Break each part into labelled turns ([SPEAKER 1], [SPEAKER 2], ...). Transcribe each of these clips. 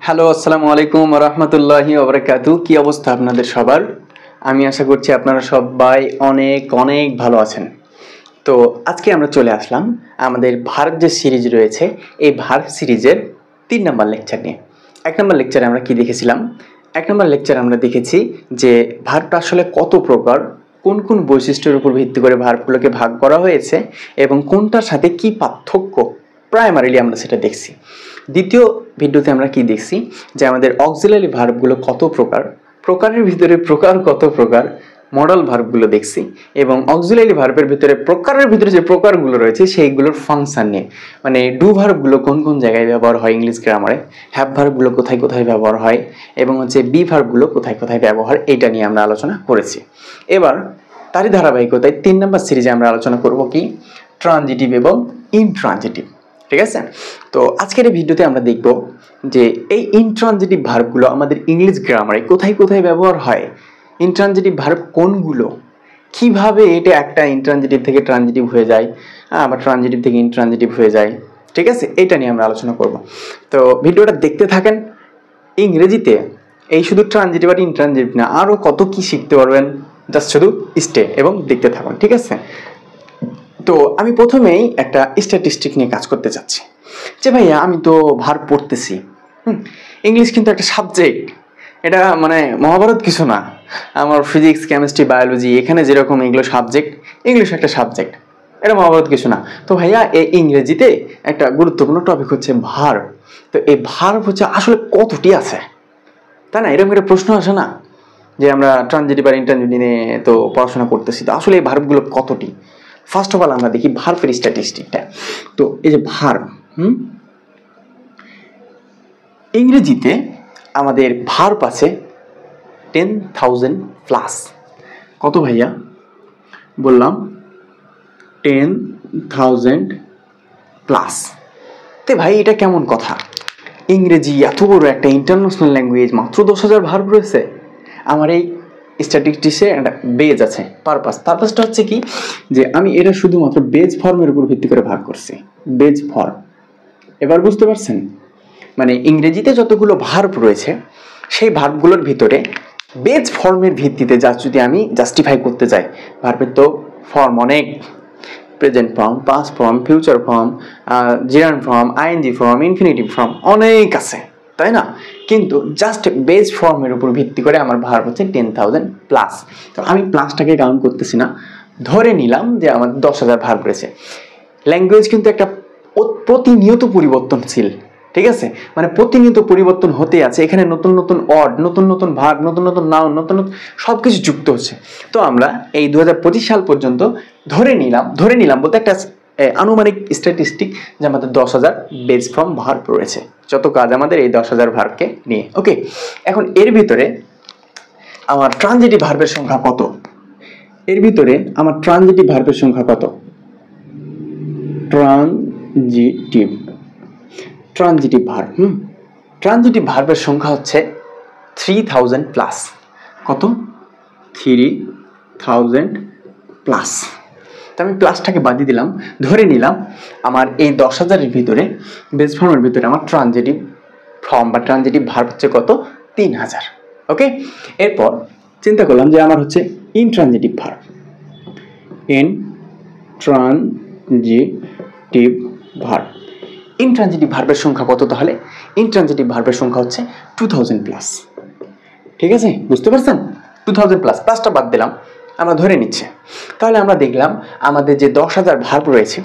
[SPEAKER 1] Hello, আসসালামু আলাইকুম ওয়া রাহমাতুল্লাহি ওয়া বারাকাতুহু। কি অবস্থা আপনাদের সবার? আমি আশা করছি আপনারা সবাই অনেক অনেক ভালো আছেন। তো আজকে আমরা চলে আসলাম আমাদের ভার্ব যে সিরিজ রয়েছে, এই ভার্ব সিরিজের ৩ নাম্বার লেকচার নিয়ে। ১ নাম্বার লেকচারে আমরা কি দেখেছিলাম? ১ নাম্বার লেকচারে আমরা দেখেছি যে ভার্বটা আসলে কত প্রকার, কোন কোন বৈশিষ্ট্যের উপর ভিত্তি করে ভার্বগুলোকে ভাগ করা হয়েছে এবং কোনটার সাথে কি পার্থক্য, প্রাইমারিলি আমরা সেটা দেখছি। দ্বিতীয় ভিডিওতে আমরা কি দেখছি যে আমাদের অক্সিলারি ভার্বগুলো কত প্রকার, প্রকারের ভিতরে প্রকার কত প্রকার, মডাল ভার্বগুলো দেখছি এবং অক্সিলারি ভার্বের ভিতরে প্রকারের ভিতরে যে প্রকারগুলো রয়েছে সেইগুলোর ফাংশন নিয়ে, মানে ডু ভার্বগুলো কোন কোন জায়গায় ব্যবহার হয় ইংলিশ গ্রামারে, হ্যাভ ভার্বগুলো কোথায় কোথায় ব্যবহার হয় এবং বি ভার্বগুলো কোথায় কোথায় ব্যবহার, এইটা নিয়ে আমরা আলোচনা করেছি। এবার তারই ধারাবাহিকতায় ৩ নম্বর সিরিজে আমরা আলোচনা করব কি ট্রানজিটিভ এবং ইনট্রানজিটিভ। ঠিক আছে, তো আজকের এই ভিডিওতে আমরা দেখব যে এই ইনট্রানজিটিভ ভার্বগুলো আমাদের ইংলিশ গ্রামারে কোথায় কোথায় ব্যবহার হয়, ইনট্রানজিটিভ ভার্ব কোনগুলো, কিভাবে এটা একটা ইনট্রানজিটিভ থেকে ট্রানজিটিভ হয়ে যায়, আবার ট্রানজিটিভ থেকে ইনট্রানজিটিভ হয়ে যায়। ঠিক আছে, এটা নিয়ে আমরা আলোচনা করব। তো ভিডিওটা দেখতে থাকেন। ইংরেজিতে এই শুধু ট্রানজিটিভ আর ইনট্রানজিটিভ না, আরও কত কি শিখতে পারবেন, জাস্ট শুধু স্টে এবং দেখতে থাকুন। ঠিক আছে, তো আমি প্রথমেই একটা স্ট্যাটিস্টিক নিয়ে কাজ করতে চাচ্ছি যে ভাইয়া আমি তো ভার্ব পড়তেছি, ইংলিশ কিন্তু একটা সাবজেক্ট, এটা মানে মহাভারত কিছু না। আমার ফিজিক্স, কেমিস্ট্রি, বায়োলজি এখানে যেরকম এগুলো সাবজেক্ট, ইংলিশ একটা সাবজেক্ট, এটা মহাভারত কিছু না। তো ভাইয়া এই ইংরেজিতে একটা গুরুত্বপূর্ণ টপিক হচ্ছে ভার্ব, তো এই ভার্ব হচ্ছে আসলে কতটি আছে, তাই না? এরকম একটা প্রশ্ন আসে না যে আমরা ট্রানজিটিভ আর ইনট্রানজিটিভ নিয়ে তো পড়াশোনা করতেছি, তো আসলে এই ভার্বগুলো কতটি? ফার্স্ট অফ অল আমরা দেখি ভার্বের স্ট্যাটিস্টিকটা। তো এই যে ভার্ব, ইংরেজিতে আমাদের ভার্ব আছে 10,000 প্লাস। কত ভাইয়া? বললাম 10,000 প্লাস। তে ভাই এটা কেমন কথা? ইংরেজি এত বড় একটা ইন্টারন্যাশনাল ল্যাঙ্গুয়েজ, মাত্র 10,000 ভার্ব রয়েছে। আমার এই স্ট্যাটিস্টিক্সে একটা বেজ আছে, পারপাসটা হচ্ছে কি যে আমি এটা শুধুমাত্র বেজ ফর্মের উপর ভিত্তি করে ভাগ করছি, বেজ ফর্ম। এবার বুঝতে পারছেন, মানে ইংরেজিতে যতগুলো ভার্ব রয়েছে সেই ভার্বগুলোর ভিতরে বেজ ফর্মের ভিত্তিতে যা যদি আমি জাস্টিফাই করতে যাই, ভার্বের তো ফর্ম অনেক, present form, past form, future form, gerund form, ING form, infinitive form অনেক আছে, তাই না? কিন্তু জাস্ট বেজ ফর্মের উপর ভিত্তি করে আমার ভার্ব হচ্ছে 10,000 প্লাস। তো আমি প্লাসটাকে কাউন্ট করতেছি না, ধরে নিলাম যে আমার 10,000 ভার্ব রয়েছে। ল্যাঙ্গুয়েজ কিন্তু একটা প্রতিনিয়ত পরিবর্তনশীল, ঠিক আছে, মানে প্রতিনিয়ত পরিবর্তন হতে আছে। এখানে নতুন নতুন ওয়ার্ড, নতুন নতুন ভার্ব, নতুন নতুন নাউন, নতুন নতুন সব কিছু যুক্ত হচ্ছে। তো আমরা এই 2025 সাল পর্যন্ত ধরে নিলাম বলতে একটা আনুমানিক স্ট্যাটিস্টিক যে আমাদের 10,000 বেজ ফর্ম ভার্ব রয়েছে। যত কাজ আমাদের এই 10,000 ভার্বকে নিয়ে। ওকে, এখন এর ভিতরে আমার ট্রানজিটিভ ভার্বের সংখ্যা কত? এর ভিতরে আমার ট্রানজিটিভ ভার্বের সংখ্যা কত? ট্রানজিটিভ ভার্ব, ট্রানজিটিভ ভার্বের সংখ্যা হচ্ছে 3,000 প্লাস। কত? 3,000 প্লাস। তো আমি প্লাসটাকে বাদিয়ে দিলাম, ধরে নিলাম আমার এই 10,000-এর ভিতরে বেস ফর্মের ভিতরে আমার ট্রানজিটিভ ফর্ম বা ট্রানজিটিভ ভার্ব হচ্ছে কত? 3,000। ওকে, এরপর চিন্তা করলাম যে আমার হচ্ছে intransitive verb, intransitive verb. Intransitive ভার্বের সংখ্যা কত তাহলে? ইনট্রানজিটিভ ভার্বের সংখ্যা হচ্ছে 2,000 প্লাস। ঠিক আছে, বুঝতে পারছেন? 2,000 প্লাস, প্লাসটা বাদ দিলাম, আমরা ধরে নিচ্ছি। তাহলে আমরা দেখলাম আমাদের যে 10,000 ভার্ব রয়েছে,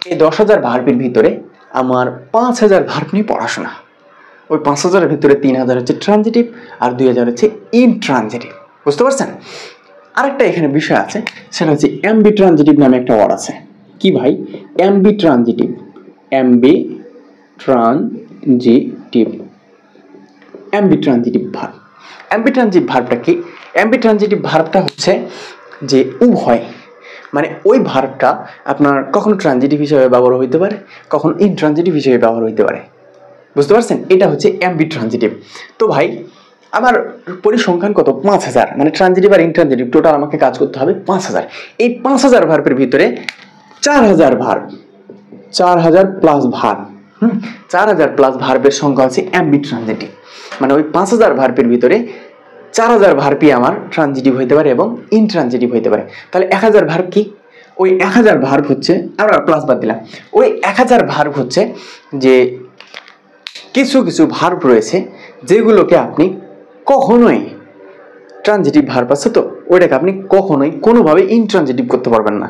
[SPEAKER 1] এই 10,000 ভার্বের ভিতরে আমার 5,000 ভার্ব নিয়ে পড়াশোনা। ওই 5,000-এর ভিতরে 3,000 হচ্ছে ট্রানজিটিভ আর 2,000 হচ্ছে ইনট্রানজিটিভ। বুঝতে পারছেন? আরেকটা এখানে বিষয় আছে, সেটা হচ্ছে এমবি ট্রানজিটিভ নামে একটা ওয়ার্ড আছে। কি ভাই? Ambitransitive, ambitransitive, ambitransitive verb. Ambitransitive ভার্বটা কি? এমবি ট্রানজিটিভ ভার্বটা হচ্ছে যে উভয়, মানে ওই ভার্বটা আপনার কখনো ট্রানজিটিভ হিসেবে ব্যবহার হইতে পারে, কখনো ইনট্রানজিটিভ হিসেবে ব্যবহার হইতে পারে। বুঝতে পারছেন? এটা হচ্ছে এমবি ট্রানজিটিভ। তো ভাই আমার পরিসংখ্যান কত? 5,000, মানে ট্রানজিটিভ আর ইনট্রানজিটিভ টোটাল আমাকে কাজ করতে হবে 5,000। এই 5,000 ভার্বের ভিতরে 4,000 ভার্ব, 4,000 প্লাস ভার্ব 4000 প্লাস ভার্বের সংখ্যা হচ্ছে অ্যাম্বিট্রানজিটিভ, মানে ওই 5000 ভার্বের ভিতরে 4000 ভার্বই আমার ট্রানজিটিভ হইতে পারে এবং ইনট্রানজিটিভ হইতে পারে। তাহলে 1000 ভার্ব কি? ওই 1000 ভার্ব হচ্ছে, আমরা প্লাস বাদ দিলাম, ওই 1000 ভার্ব হচ্ছে যে কিছু কিছু ভার্ব রয়েছে যেগুলোকে আপনি কখনোই, ট্রানজিটিভ ভার্ব আছে তো, ওইটাকে আপনি কখনোই কোনোভাবে ইনট্রানজিটিভ করতে পারবেন না।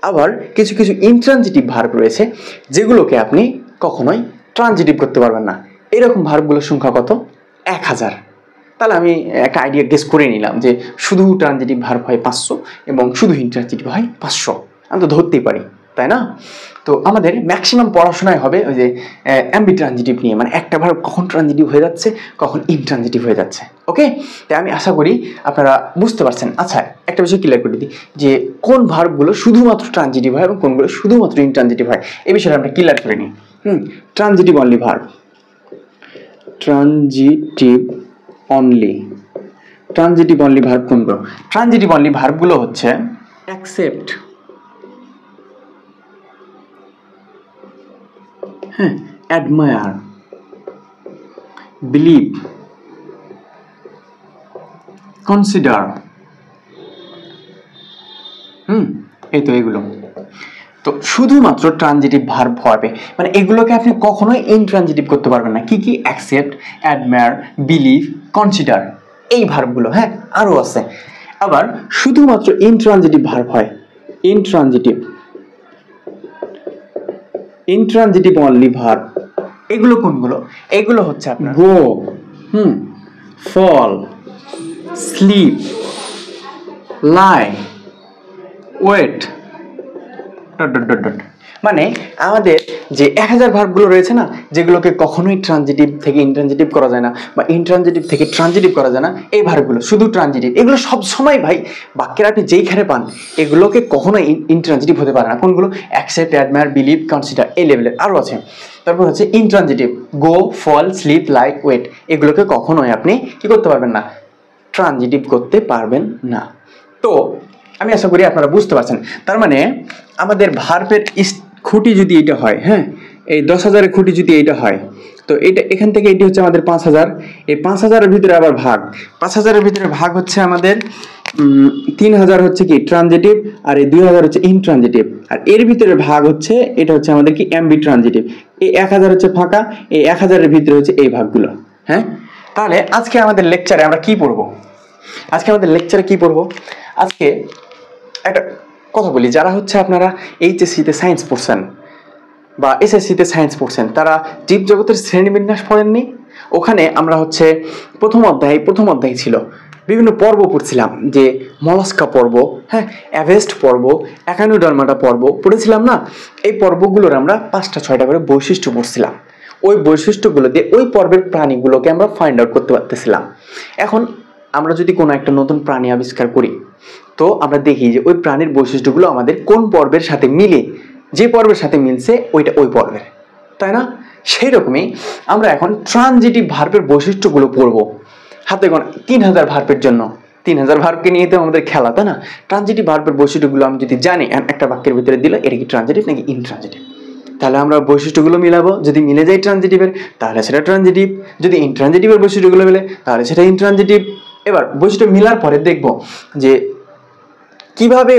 [SPEAKER 1] আবার কিছু কিছু ইনট্রানজিটিভ ভার্ব রয়েছে যেগুলোকে আপনি কখনোই ট্রানজিটিভ করতে পারবেন না। এরকম ভার্বগুলোর সংখ্যা কত? 1000। তাহলে আমি একটা আইডিয়া গেস করে নিলাম যে শুধু ট্রানজিটিভ ভার্ব হয় 500 এবং শুধু ইনট্রানজিটিভ হয় 500, আমি তো ধরতেই পারি, তাই না? তো আমাদের ম্যাক্সিমাম পড়াশোনায় হবে ওই যে অ্যাম্বিট্রানজিটিভ নিয়ে, মানে একটা ভার্ব কখন ট্রানজিটিভ হয়ে যাচ্ছে, কখন ইনট্রানজিটিভ হয়ে যাচ্ছে। ওকে, তাই আমি আশা করি আপনারা বুঝতে পারছেন। আচ্ছা, একটা বিষয় ক্লিয়ার করে দিই যে কোন ভার্বগুলো শুধুমাত্র ট্রানজিটিভ হয় এবং কোনগুলো শুধুমাত্র ইনট্রানজিটিভ হয়, এই বিষয়টা আমরা ক্লিয়ার করে নিই। Transitive only verb, transitive only, transitive only verb কোনগুলো? ট্রানজিটিভ অনলি ভার্বগুলো হচ্ছে অ্যাকসেপ্ট, অ্যাডমায়ার, বিলিভ, কনসিডার, এই তো এগুলো। তো শুধুমাত্র ট্রানজিটিভ ভার্ব হবে, মানে এগুলোকে আপনি কখনোই ইনট্রানজিটিভ করতে পারবেন না। কি কি? অ্যাকসেপ্ট, অ্যাডমায়ার, বিলিভ, কনসিডার, এই ভার্বগুলো। হ্যাঁ, আরও আছে। আবার শুধুমাত্র ইনট্রানজিটিভ ভার্ব হয়, ইনট্রানজিটিভ, ইনট্রানজিটিভ অনলি ভার্ব। এগুলো কোনগুলো? এগুলো হচ্ছে আপনার গো, ফল, স্লিপ, লাই, ওয়েট, মানে আমাদের যে 1000 ভার্বগুলো রয়েছে না, যেগুলোকে কখনোই ট্রানজিটিভ থেকে ইনট্রানজিটিভ করা যায় না বা ইনট্রানজিটিভ থেকে ট্রানজিটিভ করা যায় না, এই ভার্বগুলো শুধু ট্রানজিটিভ। এগুলো সব সময় ভাই বাক্যের আপনি যেইখানে পান এগুলোকে কখনোই ইনট্রানজিটিভ হতে পারে না। কোনগুলো? অ্যাকসেপ্ট, অ্যাডমায়ার, বিলিভ, কনসিডার, এই লেভেলের আরও আছে। তারপর হচ্ছে ইনট্রানজিটিভ, গো, ফল, স্লিপ, লাইক, ওয়েট, এগুলোকে কখনোই আপনি কি করতে পারবেন না? ট্রানজিটিভ করতে পারবেন না। তো আমি আশা করি আপনারা বুঝতে পারছেন। তার মানে আমাদের ভার্বের খুঁটি যদি এটা হয়, হ্যাঁ, এই 10,000-এর খুঁটি যদি এইটা হয়, তো এটা এখান থেকে এটি হচ্ছে আমাদের 5000। এই 5000-এর ভিতরে আবার ভাগ, 5000-এর ভিতরে ভাগ হচ্ছে আমাদের 3000 হচ্ছে কি ট্রানজিটিভ, আর এই 2000 হচ্ছে ইনট্রানজিটিভ, আর এর ভিতরে ভাগ হচ্ছে এটা হচ্ছে আমাদের কি অ্যাম্বিট্রানজিটিভ। এই 1000 হচ্ছে ফাঁকা, এই 1000-এর ভিতরে হচ্ছে এই ভাগগুলো। হ্যাঁ, তাহলে আজকে আমাদের লেকচারে আমরা কি পড়বো? আজকে একটা কথা বলি, যারা হচ্ছে আপনারা এইচএসসিতে সায়েন্স পড়ছেন বা এসএসসিতে সায়েন্স পড়ছেন, তারা জীবজগতের শ্রেণীবিন্যাস পড়েননি? ওখানে আমরা হচ্ছে প্রথম অধ্যায় ছিল, বিভিন্ন পর্ব পড়ছিলাম, যে মলাস্কা পর্ব, হ্যাঁ, অ্যাভেস্ট পর্ব, একানোডার্মাটা পর্ব পড়েছিলাম না? এই পর্বগুলোর আমরা 5টা-6টা করে বৈশিষ্ট্য পড়ছিলাম। ওই বৈশিষ্ট্যগুলো দিয়ে ওই পর্বের প্রাণীগুলোকে আমরা ফাইন্ড আউট করতে পারতেছিলাম। এখন আমরা যদি কোনো একটা নতুন প্রাণী আবিষ্কার করি, তো আমরা দেখি যে ওই প্রাণীর বৈশিষ্ট্যগুলো আমাদের কোন পর্বের সাথে মিলে, যে পর্বের সাথে মিলছে ওইটা ওই পর্বের, তাই না? সেই রকমই আমরা এখন ট্রানজিটিভ ভার্বের বৈশিষ্ট্যগুলো পড়বো। হাতে গোনা 3000 ভার্বের জন্য, 3000 ভার্বকে নিয়ে তো আমাদের খেলা, তাই না? ট্রানজিটিভ ভার্বের বৈশিষ্ট্যগুলো আমি যদি জানি, একটা বাক্যের ভিতরে দিলে এটা কি ট্রানজিটিভ নাকি ইনট্রানজিটিভ, তাহলে আমরা বৈশিষ্ট্যগুলো মিলাবো। যদি মিলে যায় ট্রানজিটিভের, তাহলে সেটা ট্রানজিটিভ। যদি ইনট্রানজিটিভের বৈশিষ্ট্যগুলো মিলে, তাহলে সেটা ইনট্রানজিটিভ। এবার বৈশিষ্ট্য মিলার পরে দেখব যে কিভাবে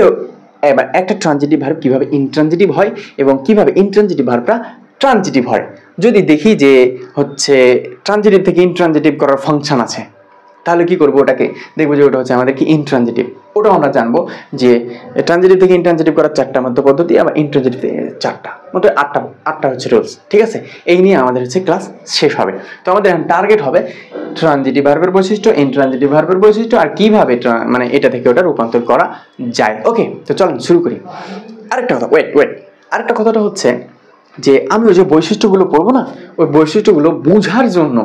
[SPEAKER 1] এবার একটা ট্রানজিটিভ ভার্ব কিভাবে ইনট্রানজিটিভ হয় এবং কিভাবে ইনট্রানজিটিভ ভার্বটা ট্রানজিটিভ হয়। যদি দেখি যে হচ্ছে ট্রানজিটিভ থেকে ইনট্রানজিটিভ করার ফাংশন আছে, তাহলে কি করব? ওটাকে দেখবো যে ওটা হচ্ছে আমাদের কি ইনট্রানজিটিভ। ওটাও আমরা জানবো যে ট্রানজিটিভ থেকে ইনট্রানজিটিভ করার 4টা মতো পদ্ধতি, আবার ইনট্রানজিটিভ থেকে 4টা মতো 8টা হচ্ছে রুলস। ঠিক আছে, এই নিয়ে আমাদের হচ্ছে ক্লাস শেষ হবে। তো আমাদের টার্গেট হবে ট্রানজিটিভ ভার্বের বৈশিষ্ট্য, ইনট্রানজিটিভ ভার্বের বৈশিষ্ট্য, আর কিভাবে মানে এটা থেকে ওটা রূপান্তর করা যায়। ওকে, তো চলুন শুরু করি। আরেকটা কথা, আরেকটা কথাটা হচ্ছে যে আমি ওই যে বৈশিষ্ট্যগুলো পড়বো না, ওই বৈশিষ্ট্যগুলো বোঝার জন্য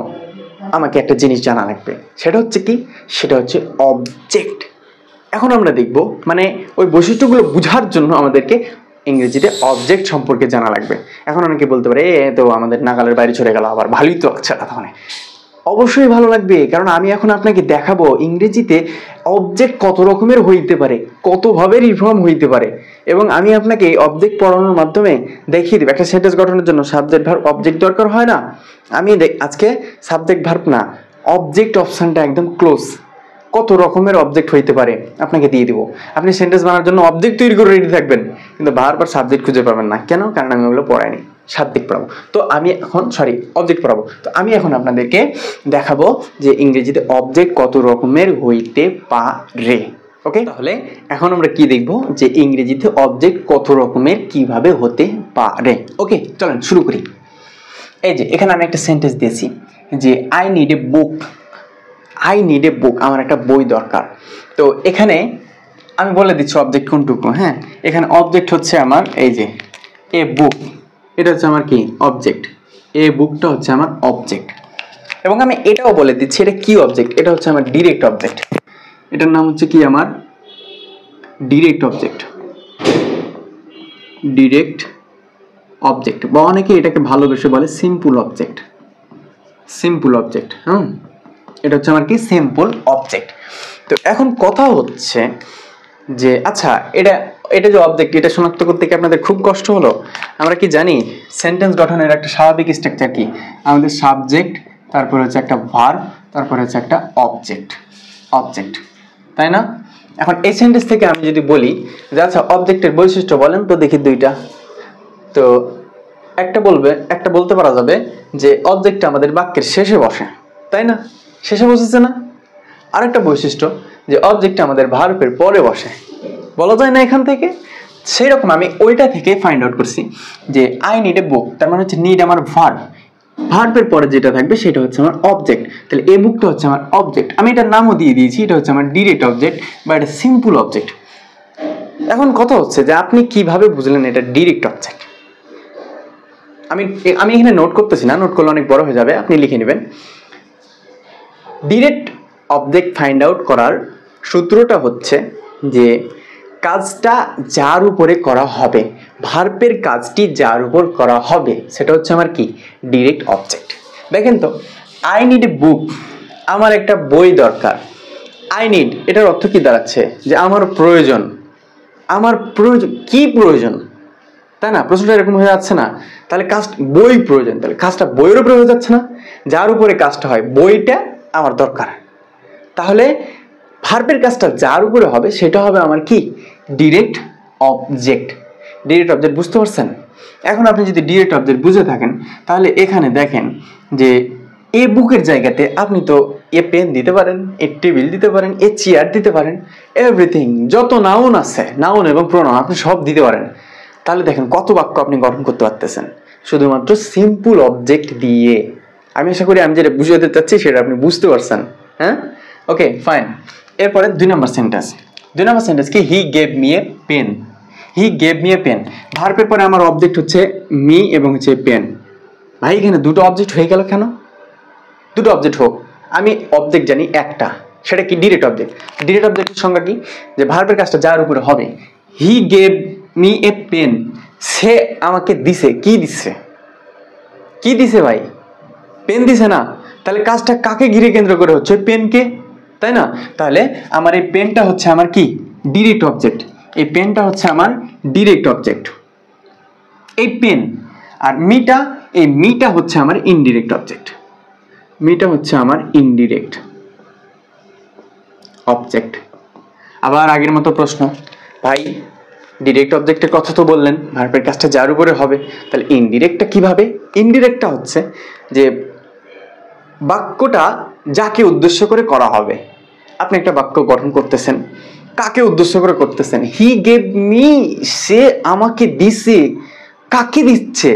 [SPEAKER 1] আমাকে একটা জিনিস জানা লাগবে। সেটা হচ্ছে কি? সেটা হচ্ছে অবজেক্ট। এখন আমরা দেখব, মানে ওই বৈশিষ্ট্যগুলো বোঝার জন্য আমাদেরকে ইংরেজিতে অবজেক্ট সম্পর্কে জানা লাগবে। এখন অনেকে বলতে পারে, এ তো আমাদের নাগালের বাইরে চলে গেল, আবার ভালোই তো লাগছে কথা। মানে অবশ্যই ভালো লাগবে, কারণ আমি এখন আপনাকে দেখাবো ইংরেজিতে অবজেক্ট কত রকমের হইতে পারে, কতভাবে রিফর্ম হইতে পারে, এবং আমি আপনাকে অবজেক্ট পড়ানোর মাধ্যমে দেখিয়ে দেব। একটা সেন্টেন্স গঠনের জন্য সাবজেক্ট ভার্ব অবজেক্ট দরকার হয় না? আমি আজকে সাবজেক্ট ভার্ব না, অবজেক্ট অপশনটা একদম ক্লোজ, কত রকমের অবজেক্ট হইতে পারে আপনাকে দিয়ে দিব। আপনি সেন্টেন্স বানানোর জন্য অবজেক্ট তৈরি করে রেডি থাকবেন, কিন্তু বারবার সাবজেক্ট খুঁজে পাবেন না। কেন? কারণ আমি ওগুলো পড়াইনি, সাবজেক্ট পড়াবো। তো আমি এখন অবজেক্ট পড়াবো। তো আমি এখন আপনাদেরকে দেখাবো যে ইংরেজিতে অবজেক্ট কত রকমের হইতে পারে। ওকে, তাহলে এখন আমরা কি দেখবো যে ইংরেজিতে অবজেক্ট কত রকমের কিভাবে হতে পারে। ওকে, চলেন শুরু করি। এই যে এখানে আমি একটা সেন্টেন্স দিয়েছি যে I need a book, I need a book, আমার একটা বই দরকার। তো এখানে আমি বলে দিচ্ছি অবজেক্ট কোনটুকু। হ্যাঁ, এখানে অবজেক্ট হচ্ছে আমার এই যে এ বুক, এটা হচ্ছে আমার কি অবজেক্ট, এ বুকটা হচ্ছে আমার অবজেক্ট। এবং আমি এটাও বলে দিচ্ছি এটা কি অবজেক্ট, এটা হচ্ছে আমার ডিরেক্ট অবজেক্ট, এটার নাম হচ্ছে কি আমার ডিরেক্ট অবজেক্ট, ডিরেক্ট অবজেক্ট, বা অনেকে এটাকে ভালোবেসে বলে সিম্পল অবজেক্ট, সিম্পল অবজেক্ট। এটা হচ্ছে আমার কি সিম্পল অবজেক্ট। তো এখন কথা হচ্ছে যে আচ্ছা এটা এটা যে অবজেক্ট, এটা শনাক্ত করতে কি আপনাদের খুব কষ্ট হলো? আমরা কি জানি সেন্টেন্স গঠনের একটা স্বাভাবিক স্ট্রাকচার কি? আমাদের সাবজেক্ট, তারপর হচ্ছে একটা ভার্ব, তারপর হচ্ছে একটা অবজেক্ট, অবজেক্ট, তাই না? এখন এই সেন্টেন্স থেকে আমি যদি বলি যে আচ্ছা অবজেক্টের বৈশিষ্ট্য বলেন তো দেখি দুইটা, তো একটা বলতে পারা যাবে যে অবজেক্টটা আমাদের বাক্যের শেষে বসে, তাই না? শেষে বসেছে না? আরেকটা বৈশিষ্ট্য যে অবজেক্টটা আমাদের ভার্বের পরে বসে, বলা যায় না এখান থেকে? সেই রকম আমি ওইটা থেকে ফাইন্ড আউট করছি যে আই নিড এ বুক, তার মানে হচ্ছে নিড আমার ভার্ব, ভার্বের পরে যেটা থাকবে সেটা হচ্ছে আমার অবজেক্ট। তাহলে এই বুকটা হচ্ছে আমার অবজেক্ট, আমি এটার নামও দিয়ে দিয়েছি, এটা হচ্ছে আমার ডিরেক্ট অবজেক্ট বা এটা সিম্পল অবজেক্ট। এখন কথা হচ্ছে যে আপনি কিভাবে বুঝলেন এটা ডিরেক্ট অবজেক্ট? আমি এখানে নোট করতেছি না, নোট করলে অনেক বড় হয়ে যাবে, আপনি লিখে নেবেন। ডিরেক্ট অবজেক্ট ফাইন্ড আউট করার সূত্রটা হচ্ছে যে কাজটা যার উপরে করা হবে, ভার্বের কাজটি যার উপর করা হবে সেটা হচ্ছে আমার কি ডিরেক্ট অবজেক্ট। দেখেন তো, আই নিড এ বুক, আমার একটা বই দরকার। আই নিড, এটার অর্থ কি দাঁড়াচ্ছে? যে আমার প্রয়োজন, আমার প্রয়োজন, কি প্রয়োজন, তাই না? প্রশ্নটা এরকম হয়ে যাচ্ছে না? তাহলে কাজ বই প্রয়োজন, তাহলে কাজটা বইয়ের উপরে হয়ে যাচ্ছে না? যার উপরে কাজটা হয় বইটা আমার দরকার, তাহলে ভার্বের কাজটা যার উপরে হবে সেটা হবে আমার কি ডিরেক্ট অবজেক্ট। ডিরেক্ট অবজেক্ট বুঝতে পারছেন? এখন আপনি যদি ডিরেক্ট অবজেক্ট বুঝে থাকেন তাহলে এখানে দেখেন যে এ বুকের জায়গাতে আপনি তো এ পেন দিতে পারেন, এ টেবিল দিতে পারেন, এ চেয়ার দিতে পারেন, এভরিথিং, যত নাউন আছে, নাউন এবং প্রোনাউন আপনি সব দিতে পারেন। তাহলে দেখেন কত বাক্য আপনি গঠন করতে পারতেছেন শুধুমাত্র সিম্পল অবজেক্ট দিয়ে। আমি আশা করি আমি যেটা বুঝাতে চাচ্ছি সেটা আপনি বুঝতে পারছেন। হ্যাঁ, ওকে ফাইন। এরপরে 2 নম্বর সেন্টেন্স। 2 নম্বর সেন্টেন্স কি? He gave me a pen, he gave me a pen. ভার্বের পরে আমার অবজেক্ট হচ্ছে মি এবং হচ্ছে পেন। ভাই এখানে দুটো অবজেক্ট হয়ে গেল কেন? দুটো অবজেক্ট হোক, আমি অবজেক্ট জানি একটা, সেটা কি ডিরেক্ট অবজেক্ট। ডিরেক্ট অবজেক্টের সংজ্ঞা কি? যে ভার্বের কাজটা যার উপরে হবে। He gave me a pen, সে আমাকে দিছে, কি দিচ্ছে? কি দিছে ভাই? পেন দিছে না? তাহলে কাজটা কাকে ঘিরে কেন্দ্র করে হচ্ছে? পেনকে, তাই না? তাহলে আমার এই পেনটা হচ্ছে আমার কি ডিরেক্ট অবজেক্ট, এই পেনটা হচ্ছে আমার ডিরেক্ট অবজেক্ট, এই পেন। আর মিটা, এই মিটা হচ্ছে আমার ইনডিরেক্ট অবজেক্ট, মিটা হচ্ছে আমার ইনডিরেক্ট অবজেক্ট। আবার আগের মতো প্রশ্ন, ভাই ডিরেক্ট অবজেক্টের কথা তো বললেন, ভার্বের কাজটা যার উপরে হবে, তাহলে ইনডিরেক্টটা কিভাবে? ইনডিরেক্টটা হচ্ছে যে বাক্যটা যাকে উদ্দেশ্য করে করা হবে। আপনি একটা বাক্য গঠন করতেছেন, কাকে উদ্দেশ্য করে করতেছেন? হি গেভ মি, সে আমাকে দিছে, কাকে দিচ্ছে?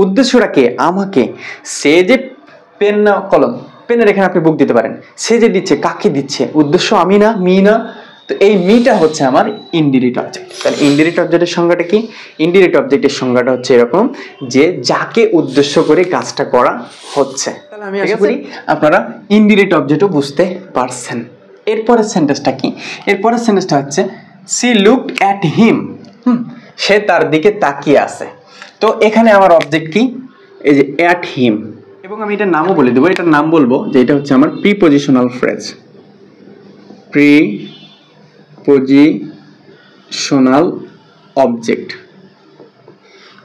[SPEAKER 1] উদ্দেশ্যটা কে? আমাকে। সে যে পেন না কলম, পেনের এখানে আপনি বুক দিতে পারেন, সে যে দিচ্ছে কাকে দিচ্ছে? উদ্দেশ্য আমি না, মি না? তো এই মিটা হচ্ছে আমার ইনডিরেক্ট অবজেক্ট। তাহলে ইনডিরেক্ট অবজেক্টের সংজ্ঞাটা কি? ইনডিরেক্ট অবজেক্টের সংজ্ঞাটা হচ্ছে এরকম যে যাকে উদ্দেশ্য করে কাজটা করা হচ্ছে। তাহলে আমি আশা করি আপনারা ইনডিরেক্ট অবজেক্টও বুঝতে পারছেন। এরপরের সেন্টেন্সটা কি? এরপরের সেন্টেন্সটা হচ্ছে সি লুকড অ্যাট হিম, সে তার দিকে তাকিয়ে আছে। তো এখানে আমার অবজেক্ট কি? এই যে অ্যাট হিম, এবং আমি এটার নামও বলে দেবো, এটার নাম বলবো যে এটা হচ্ছে আমার প্রিপজিশনাল ফ্রেজ। Prepositional object.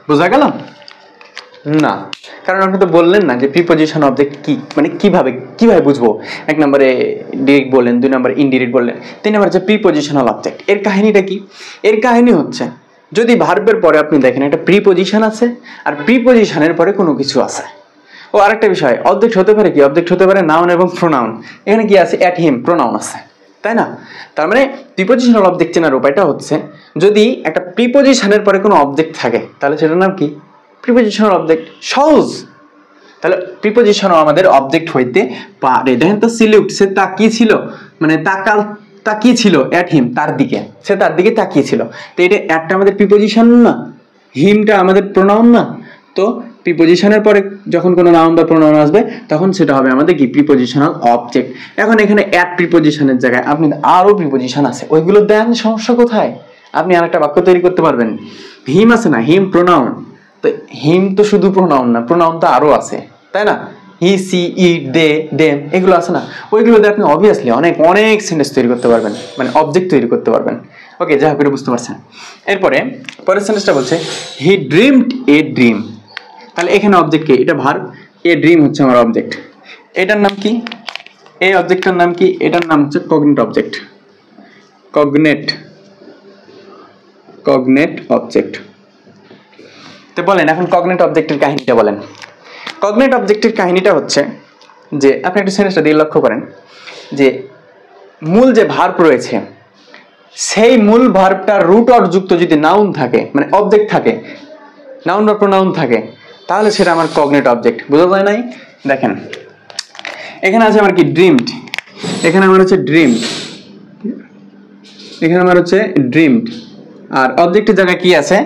[SPEAKER 1] বোঝা গেল? না, কারণ আপনি তো বললেন না যে প্রিপজিশন অবজেক্ট কি, মানে কিভাবে বুঝবো। 1 নম্বরে ডিরেক্ট বললেন, 2 নম্বরে ইনডিরেক্ট বললেন, 3 নম্বরে হচ্ছে প্রিপজিশনাল অবজেক্ট। এর কাহিনীটা কি? এর কাহিনী হচ্ছে যদি ভার্বের পরে আপনি দেখেন একটা প্রিপজিশন আছে আর প্রিপজিশনের পরে কোনো কিছু আছে। ও আরেকটা বিষয়, অবজেক্ট হতে পারে কি? অবজেক্ট হতে পারে নাউন এবং প্রোনাউন। এখানে কি আছে? অ্যাট হিম, প্রোনাউন আছে, তাই না? তার মানে প্রিপজিশনাল অবজেক্ট চেনার উপায়টা হচ্ছে যদি একটা প্রিপজিশনের পরে কোনো অবজেক্ট থাকে তাহলে সেটার নাম কি? Prepositional object. সহজ। তাহলে প্রিপজিশনও আমাদের অবজেক্ট হইতে পারে। দেখেন তো, সিলিউট, সে তাকিয়েছিল, মানে তাকিয়েছিল অ্যাট হিম, তার দিকে, সে তার দিকে তাকিয়েছিল। তো এটা অ্যাটটা আমাদের প্রিপজিশন না, হিমটা আমাদের প্রোনাউন না। তো প্রিপজিশনের পরে যখন কোনো নাউন বা প্রোনাউন আসবে তখন সেটা হবে আমাদের কি? Prepositional object. এখন এখানে অ্যাট প্রিপজিশনের জায়গায় আপনি আরো প্রিপজিশন আছে, ওইগুলো দেন, সমস্যা কোথায়? আপনি আরেকটা বাক্য তৈরি করতে পারবেন। হিম আছে না, হিম প্রোনাউন, তো হিম তো শুধু প্রোনাউন না, প্রোনাউন তো আরো আছে, তাই না? হি, সি, ইট, দে, দেম, এগুলো আছে না, ওইগুলো দিয়ে আপনি অবভিয়াসলি অনেক সেন্টেন্স তৈরি করতে পারবেন, মানে অবজেক্ট তৈরি করতে পারবেন। ওকে, যা করে বুঝতে পারছেন। এরপরে পরের সেন্টেন্সটা বলছে হি ড্রিমড এ ড্রিম। তাহলে এখানে অবজেক্ট কি? এটা ভার্ব, এ ড্রিম হচ্ছে আমার অবজেক্ট। এটার নাম কি? এই অবজেক্টটার নাম কি? এটার নাম হচ্ছে কগনেট অবজেক্ট। Cognate object. তো বলেন এখন কগনেট অবজেক্টের কাহিনীটা বলেন। কগনেট অবজেক্টের কাহিনীটা হচ্ছে যে আপনি একটু সেন্টেন্সটা দিয়ে লক্ষ্য করেন যে মূল যে ভার্ব রয়েছে সেই মূল ভার্বটার রুট অর যুক্ত যদি নাউন থাকে, মানে অবজেক্ট থাকে, নাউন বা প্রোনাউন থাকে, তাহলে সেটা আমার কগনেট অবজেক্ট। বোঝা যায় নাই? দেখেন এখানে আছে আমার কি? ড্রিমড। এখানে আমার হচ্ছে ড্রিমড, এখানে আমার হচ্ছে ড্রিমড, আর অবজেক্টের জায়গায় কি আছে?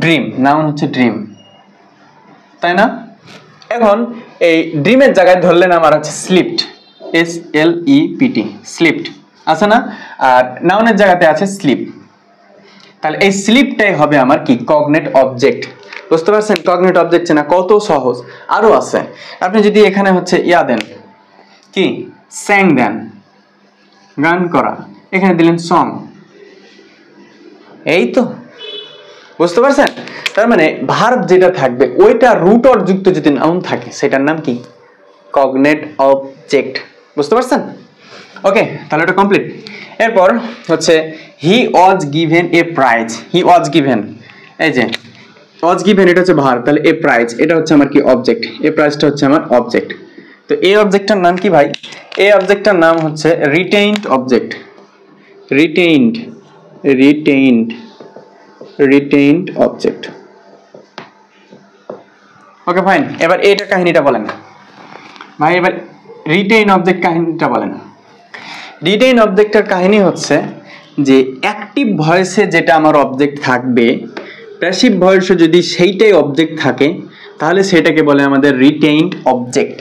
[SPEAKER 1] ড্রিম, নাউন হচ্ছে ড্রিম, তাই না? এখন এই ড্রিমের জায়গায় ধরলেন আমার হচ্ছে স্লিপড, SLEPT, স্লিপড আছে না? আর নাউনের জায়গাতে আছে স্লিপ। তাহলে এই স্লিপটাই হবে আমার কি? Cognate object. বুঝতে পারছেন? কগনেট অবজেক্ট চেনা কত সহজ। আরো আছে, আপনি যদি এখানে হচ্ছে ইয়া দেন, কি? স্যাং দেন, গান করা, এখানে দিলেন সং, এই তো। বুঝতে পারছেন? তার মানে ভার্ব যেটা থাকবে ওইটা রুট অর যুক্ত যদি নাউন থাকে সেটার নাম কি? Cognate object. বুঝতে পারছেন? ওকে, তাহলে এটা কমপ্লিট। এরপর হচ্ছে he was given a prize. He was given, এই যে ওয়াজ গিভেন, এটা হচ্ছে ভার্ব, তাহলে এ প্রাইজ এটা হচ্ছে আমার কি? অবজেক্ট। এ প্রাইজটা হচ্ছে আমার অবজেক্ট। তো এই অবজেক্টটার নাম কি ভাই? এই অবজেক্টটার নাম হচ্ছে retained object. Retained object. Okay fine. এবার এইটা কাহিনীটা বলেন ভাই, এবার রিটেইন অবজেক্ট কাহিনীটা বলেন। রিটেইন অবজেক্টের কাহিনী হচ্ছে যে অ্যাক্টিভ ভয়েসে যেটা আমার অবজেক্ট থাকবে, প্যাসিভ ভয়েসে যদি সেইটাই অবজেক্ট থাকে তাহলে সেটাকে বলে আমাদের রিটেইনড অবজেক্ট।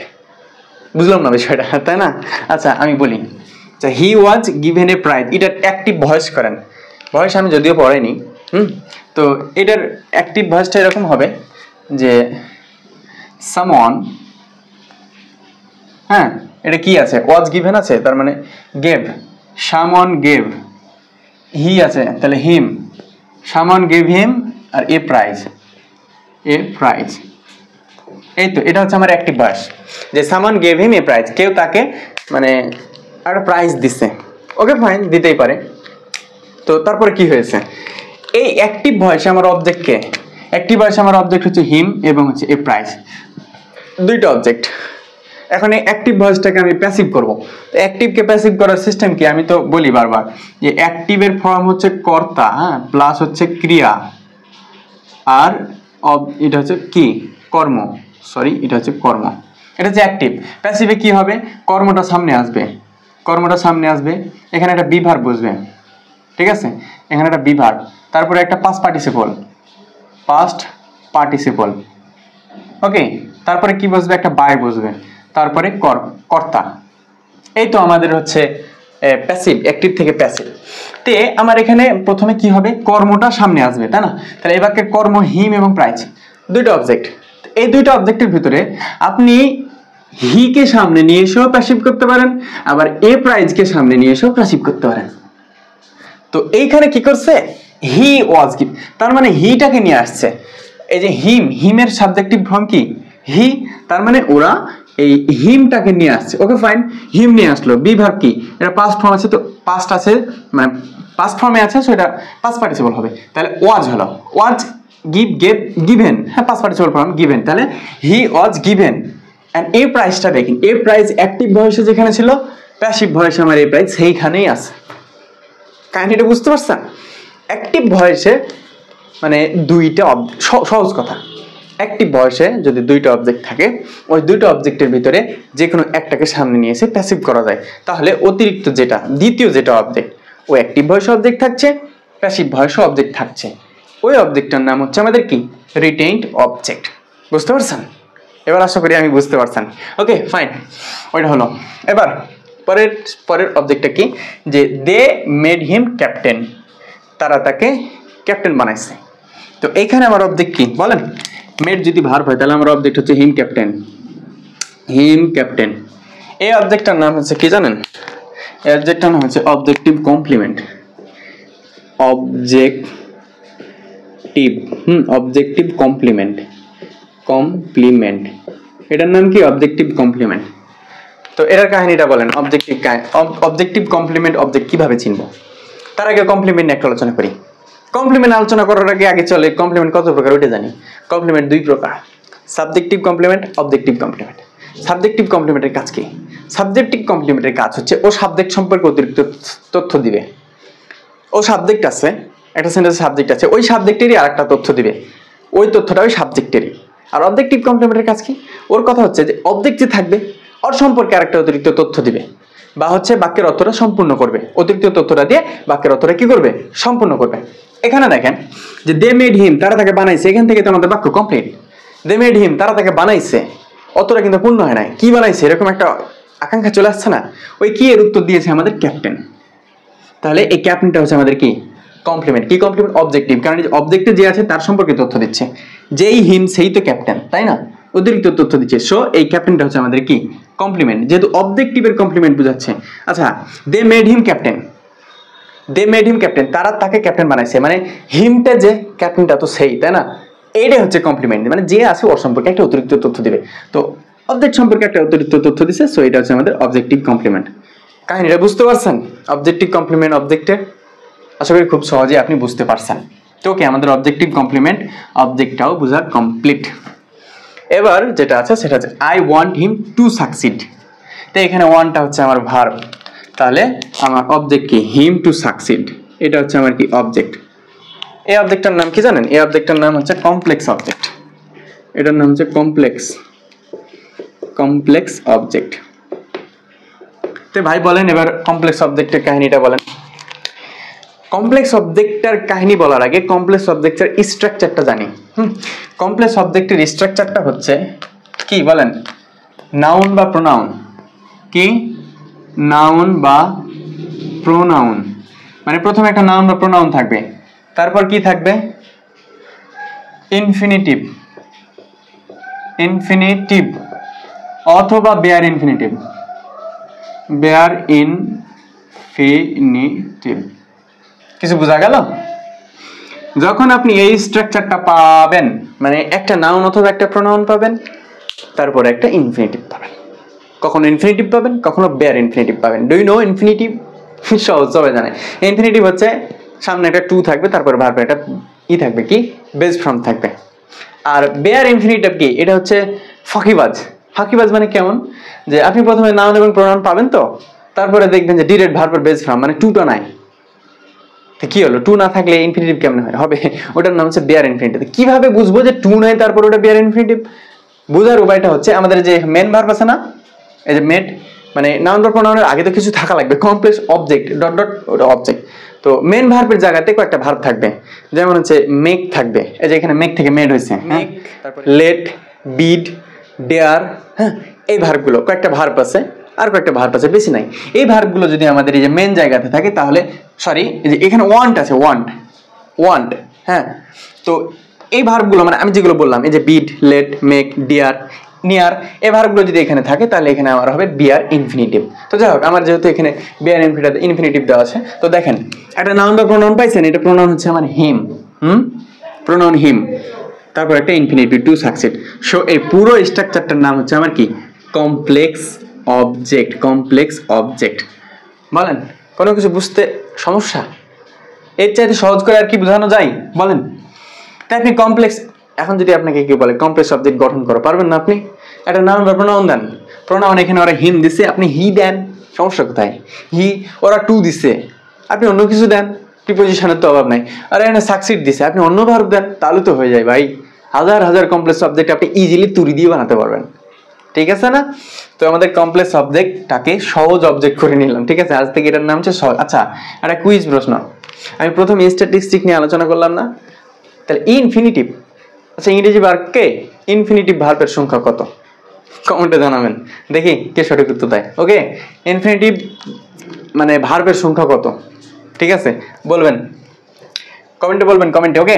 [SPEAKER 1] বুঝলাম না বিষয়টা, তাই না? আচ্ছা আমি বলি, আচ্ছা হি ওয়াজ গিভেন এ প্রাইজ, এটার অ্যাক্টিভ ভয়েস করেন। ভয়েস আমি যদিও পড়াইনি, তো এটার অ্যাক্টিভ ভয়েসটা এরকম হবে যে সামওয়ান, হ্যাঁ এটা কি আছে? ওয়াজ গিভেন আছে, তার মানে গেভ, সামওয়ান গেভ, হি আছে তাহলে হিম, সামওয়ান গেভ হিম, আর এ প্রাইজ, এই তো। এটা হচ্ছে আমার অ্যাক্টিভ ভয়েস, যে someone gave him a prize, কেউ তাকে মানে একটা প্রাইজ দিছে। ওকে ফাইন, দিতেই পারে। তো তারপরে কি হয়েছে? এই অ্যাক্টিভ ভয়েসে আমার অবজেক্ট কে? অ্যাক্টিভ ভয়েসে আমার অবজেক্ট হচ্ছে হিম এবং হচ্ছে এ প্রাইজ, দুইটা অবজেক্ট। এখন এই অ্যাক্টিভ ভয়েসটাকে আমি প্যাসিভ করব। তো অ্যাক্টিভকে প্যাসিভ করার সিস্টেম কি? আমি তো বলি বারবার যে অ্যাক্টিভের ফর্ম হচ্ছে কর্তা, হ্যাঁ, প্লাস হচ্ছে ক্রিয়া, আর এটা হচ্ছে কি? কর্ম, সরি এটা হচ্ছে কর্ম, এটা হচ্ছে অ্যাক্টিভ। প্যাসিভে কি হবে? কর্মটা সামনে আসবে, এখানে একটা বিভার বসবে, ঠিক আছে? এখানে একটা বিভার, তারপরে একটা পাস্ট পার্টিসিপল, ওকে, তারপরে কি বসবে? একটা বাই বসবে, তারপরে কর্তা। এই তো আমাদের হচ্ছে প্যাসিভ, অ্যাক্টিভ থেকে প্যাসিভ। তে আমার এখানে প্রথমে কি হবে? কর্মটা সামনে আসবে, তাই না? তাহলে এবারকে কর্ম হিম এবং প্রাইজ, দুইটা অবজেক্ট। এই দুইটা অবজেক্টের ভিতরে আপনি হি কে সামনে নিয়ে এসেও প্যাসিভ করতে পারেন, আবার এ প্রাইজ কে সামনে নিয়ে এসেও প্যাসিভ করতে পারেন। তো এইখানে কি করছে, হি ওয়াজ গিভ, তার মানে হিটাকে নিয়ে আসছে। এই যে হিমের সাবজেক্টিভ ফর্ম কি হি, তার মানে ওরা এই হিমটাকে নিয়ে আসছে। ওকে ফাইন, হিম নিয়ে আসলো। বি ভার্ব কি, এটা পাস্ট ফর্ম আছে, তো পাস্ট আছে মানে পাস্ট ফর্মে আছে, সো এটা পাস্ট পার্টিসিপল হবে। তাহলে ওয়াজ হলো, ওয়াজ গিভেন, হ্যাঁ পাস্ট পার্টিসিপল ফর্ম গিভেন, তাহলে হি ওয়াজ গিভেন। এন্ড এ প্রাইসটা দেখেন, এ প্রাইস অ্যাক্টিভ ভয়েসে যেখানে ছিল, প্যাসিভ ভয়েসে আমার এ প্রাইস সেইখানেই আছে। কাহিনীটা বুঝতে পারছেন? অ্যাক্টিভ ভয়েসে মানে দুইটা সহজ কথা, অ্যাক্টিভ ভয়েসে যদি দুইটা অবজেক্ট থাকে, ওই দুইটা অবজেক্টের ভিতরে যে কোনো একটাকে সামনে নিয়ে এসে প্যাসিভ করা যায়, তাহলে অতিরিক্ত যেটা দ্বিতীয় যেটা অবজেক্ট, ও অ্যাক্টিভ ভয়েসে অবজেক্ট থাকছে, প্যাসিভ ভয়েসে অবজেক্ট থাকছে, ওই অবজেক্টটার নাম হচ্ছে আমাদের কি, রিটেইনড অবজেক্ট। বুঝতে পারছেন? এবার আশা করি আমি বুঝতে পারছেন। ওকে ফাইন, ওইটা হলো। এবার পরের অবজেক্টটা কি, যে দে মেড হিম ক্যাপ্টেন, তারা তাকে ক্যাপ্টেন বানাইছে। তো এইখানে আমার অবজেক্ট কি বলেন, মেড যদি ভার্ব হয় তাহলে আমার অবজেক্ট হচ্ছে হিম ক্যাপ্টেন, হিম ক্যাপ্টেন। এই অবজেক্টটার নাম হচ্ছে কি জানেন, এই অবজেক্টটার নাম হচ্ছে অবজেক্টিভ কমপ্লিমেন্ট, অবজেক্টিভ কমপ্লিমেন্ট, এটার নাম কি, অবজেক্টিভ কমপ্লিমেন্ট। তো এটার কাহিনীটা বলেন, অবজেক্টিভ কমপ্লিমেন্ট অবজেক্ট কিভাবে চিনবো, তার আগে কমপ্লিমেন্ট একটা আলোচনা করি। কমপ্লিমেন্ট আলোচনা করার আগে চলে কমপ্লিমেন্ট কত প্রকার ওইটা জানি। কমপ্লিমেন্ট দুই প্রকার, subjective complement, objective complement. Subjective কমপ্লিমেন্টের কাজ কি, সাবজেক্টিভ কমপ্লিমেন্টের কাজ হচ্ছে ও সাবজেক্ট সম্পর্কে অতিরিক্ত তথ্য দিবে। ও সাবজেক্ট আছে, একটা সেন্টেন্সে সাবজেক্ট আছে, ওই সাবজেক্টেরই আরেকটা তথ্য দিবে, ওই তথ্যটা ওই সাবজেক্টেরই। আর অবজেক্টিভ কমপ্লিমেন্টের কাজ কি, ওর কথা হচ্ছে যে অবজেক্ট যে থাকবে ওর সম্পর্কে আরেকটা অতিরিক্ত তথ্য দিবে, বা হচ্ছে বাক্যের অর্থটা সম্পূর্ণ করবে, অতিরিক্ত তথ্যটা দিয়ে বাক্যের অর্থটা কি করবে, সম্পূর্ণ করবে। এখানে দেখেন যে দে মেড হিম, তারা তাকে বানাইছে, এখান থেকে তো আমাদের বাক্য কমপ্লিট। দে মেড হিম, তারা তাকে বানাইছে, অতটা কিন্তু পূর্ণ হয় নাই, কি বানাইছে এরকম একটা আকাঙ্ক্ষা চলে আসছে না, ওই কি এর উত্তর দিয়েছে আমাদের ক্যাপ্টেন। তাহলে এই ক্যাপ্টেনটা হচ্ছে আমাদের কি, কমপ্লিমেন্ট। কি কমপ্লিমেন্ট, অবজেক্টিভ, কারণ অবজেক্টে যে আছে তার সম্পর্কে তথ্য দিচ্ছে, যেই হিম সেই তো ক্যাপ্টেন, তাই না, অতিরিক্ত তথ্য দিচ্ছে। সো এই ক্যাপ্টেনটা হচ্ছে আমাদের কি, কমপ্লিমেন্ট, যেহেতু অবজেক্টিভের কমপ্লিমেন্ট বোঝাচ্ছে। আচ্ছা, they made him captain, they made him captain, তারা তাকে ক্যাপ্টেন বানাইছে, মানে হিমটা যে, ক্যাপ্টেনটা তো সেই, তাই না, এইটাই হচ্ছে কমপ্লিমেন্ট, মানে যে আছে ওর সম্পর্কে একটা অতিরিক্ত তথ্য দিবে। তো অবজেক্ট সম্পর্কে একটা অতিরিক্ত তথ্য দিছে, সো এটা হচ্ছে আমাদের অবজেক্টিভ কমপ্লিমেন্ট। কাহিনীটা বুঝতে পারছেন, অবজেক্টিভ কমপ্লিমেন্ট অবজেক্টের, আশা করি খুব সহজে আপনি বুঝতে পারছেন। তো ওকে, আমাদের অবজেক্টিভ কমপ্লিমেন্ট অবজেক্টটাও বোঝা কমপ্লিট। এবার যেটা আছে সেটা হচ্ছে I want him to succeed. তো এখানে ওয়ানটা হচ্ছে আমার ভার্ব, তাহলে আমার অবজেক্ট কি, হিম টু সাকসিড, এটা হচ্ছে আমার কি অবজেক্ট। এই অবজেক্টটার নাম কি জানেন, এই অবজেক্টটার নাম হচ্ছে কমপ্লেক্স অবজেক্ট, এটার নাম হচ্ছে কমপ্লেক্স অবজেক্ট। তো ভাই বলেন এবার কমপ্লেক্স অবজেক্টের কাহিনীটা বলেন। কমপ্লেক্স অবজেক্টের কাহিনী বলার আগে কমপ্লেক্স অবজেক্টের স্ট্রাকচারটা জানি। কমপ্লেক্স অবজেক্টের স্ট্রাকচারটা হচ্ছে কি বলেন, নাউন বা প্রোনাউন। কি, নাউন বা প্রোনাউন, মানে প্রথমে একটা নাউন বা প্রোনাউন থাকবে, তারপর কি থাকবে, ইনফিনিটিভ, অথবা বেয়ার ইনফিনিটিভ, কিছু বোঝা গেল? যখন আপনি এই স্ট্রাকচারটা পাবেন, মানে একটা নাউন অথবা একটা প্রোনাউন পাবেন, তারপরে একটা ইনফিনিটিভ পাবেন, কখনো ইনফিনিটিভ পাবেন, কখনো বেয়ার ইনফিনিটিভ পাবেন। Do you know infinitive? সহজ, সবাই জানে। ইনফিনিটিভ হচ্ছে সামনে একটা টু থাকবে, তারপরে ভার্বের একটা থাকবে, কি বেস ফর্ম থাকবে। আর বেয়ার ইনফিনিটিভ কি, এটা হচ্ছে ফাঁকিবাজ। ফাঁকিবাজ মানে কেমন, যে আপনি প্রথমে নাউন এবং প্রোনাউন পাবেন, তো তারপরে দেখবেন যে ডিরেক্ট ভার্বের বেস ফর্ম, মানে টুটা নাই। কি হলো, টু না থাকলে ইনফিনিটিভ কেমন হবে? ওটার নাম হচ্ছে বেয়ার ইনফিনিটিভ। কিভাবে বুঝবো যে টু নাই তারপর ওটা বেয়ার ইনফিনিটিভ? বোঝার উপায়টা হচ্ছে আমাদের যে মেন ভার্ব আছে না, এই যে মেড, মানে নাউন বা প্রোনাউনের আগে তো কিছু থাকা লাগবে, কমপ্লেক্স অবজেক্ট ডট ডট ওটা অবজেক্ট। তো মেন ভার্বের জায়গাতে কয়েকটা ভার্ব থাকবে, যেমন হচ্ছে মেক থাকবে, এই যে এখানে মেক থেকে মেড হয়েছে, মেক, লেট, বিড, ডেয়ার, হ্যাঁ, এই ভার্বগুলো কয়েকটা ভার্ব আছে, আর কয়েকটা ভার্ব আছে, বেশি নাই। এই ভার্বগুলো যদি আমাদের এই যে মেন জায়গাতে থাকে, তাহলে সরি, এই যে এখানে ওয়ান্ট আছে, ওয়ান্ট, হ্যাঁ, তো এই ভার্বগুলো মানে আমি যেগুলো বললাম, এই যে বিড, লেট, মেক, ডিয়ার, নিয়ার, এই ভার্বগুলো যদি এখানে থাকে তাহলে এখানে আমার হবে বিয়ার ইনফিনিটিভ। তো যাই হোক, আমার যেহেতু এখানে বিয়ার ইনফিনিটিভ দেওয়া আছে, তো দেখেন একটা নাউন বা প্রোনাউন পাইছেন, এটা প্রোনাউন হচ্ছে আমার হিম, প্রোনাউন হিম, তারপর একটা ইনফিনিটিভ টু সাকসিড। সো এই পুরো স্ট্রাকচারটার নাম হচ্ছে আমার কি? Complex object. Complex object. বলেন কোনো কিছু বুঝতে সমস্যা? এর চাইতে সহজ করে আর কি বোঝানো যায় বলেন? তাই আপনি কমপ্লেক্স, এখন যদি আপনাকে কি বলে কমপ্লেক্স অবজেক্ট গঠন করো, পারবেন না আপনি? একটা নাউন বা প্রোনাউন দেন, প্রোনাউন এখানে ওরা হিম দিছে, আপনি হি দেন, সমস্যা কোথায়? হি, ওরা টু দিছে, আপনি অন্য কিছু দেন, প্রিপোজিশনের তো অভাব নাই। আর এখানে সাকসিড দিছে, আপনি অন্য ভার্ব দেন, তাহলে তো হয়ে যায় ভাই। হাজার হাজার কমপ্লেক্স অবজেক্ট আপনি ইজিলি তুরি দিয়ে বানাতে পারবেন, ঠিক আছে না? তো আমাদের কমপ্লেক্স অবজেক্টটাকে সহজ অবজেক্ট করে নিলাম, ঠিক আছে? আজ থেকে এটার নাম হচ্ছে সহজ। আচ্ছা, একটা কুইজ প্রশ্ন, আমি প্রথম স্ট্যাটিস্টিক নিয়ে আলোচনা করলাম না? তাহলে ইনফিনিটিভ, আচ্ছা ইংরেজি বাক্যে ইনফিনিটিভ ভার্বের সংখ্যা কত? কমেন্টে জানাবেন, দেখি কে সঠিক উত্তর দেয়। ওকে, ইনফিনিটিভ মানে ভার্বের সংখ্যা কত, ঠিক আছে বলবেন, কমেন্টে বলবেন, কমেন্টে। ওকে,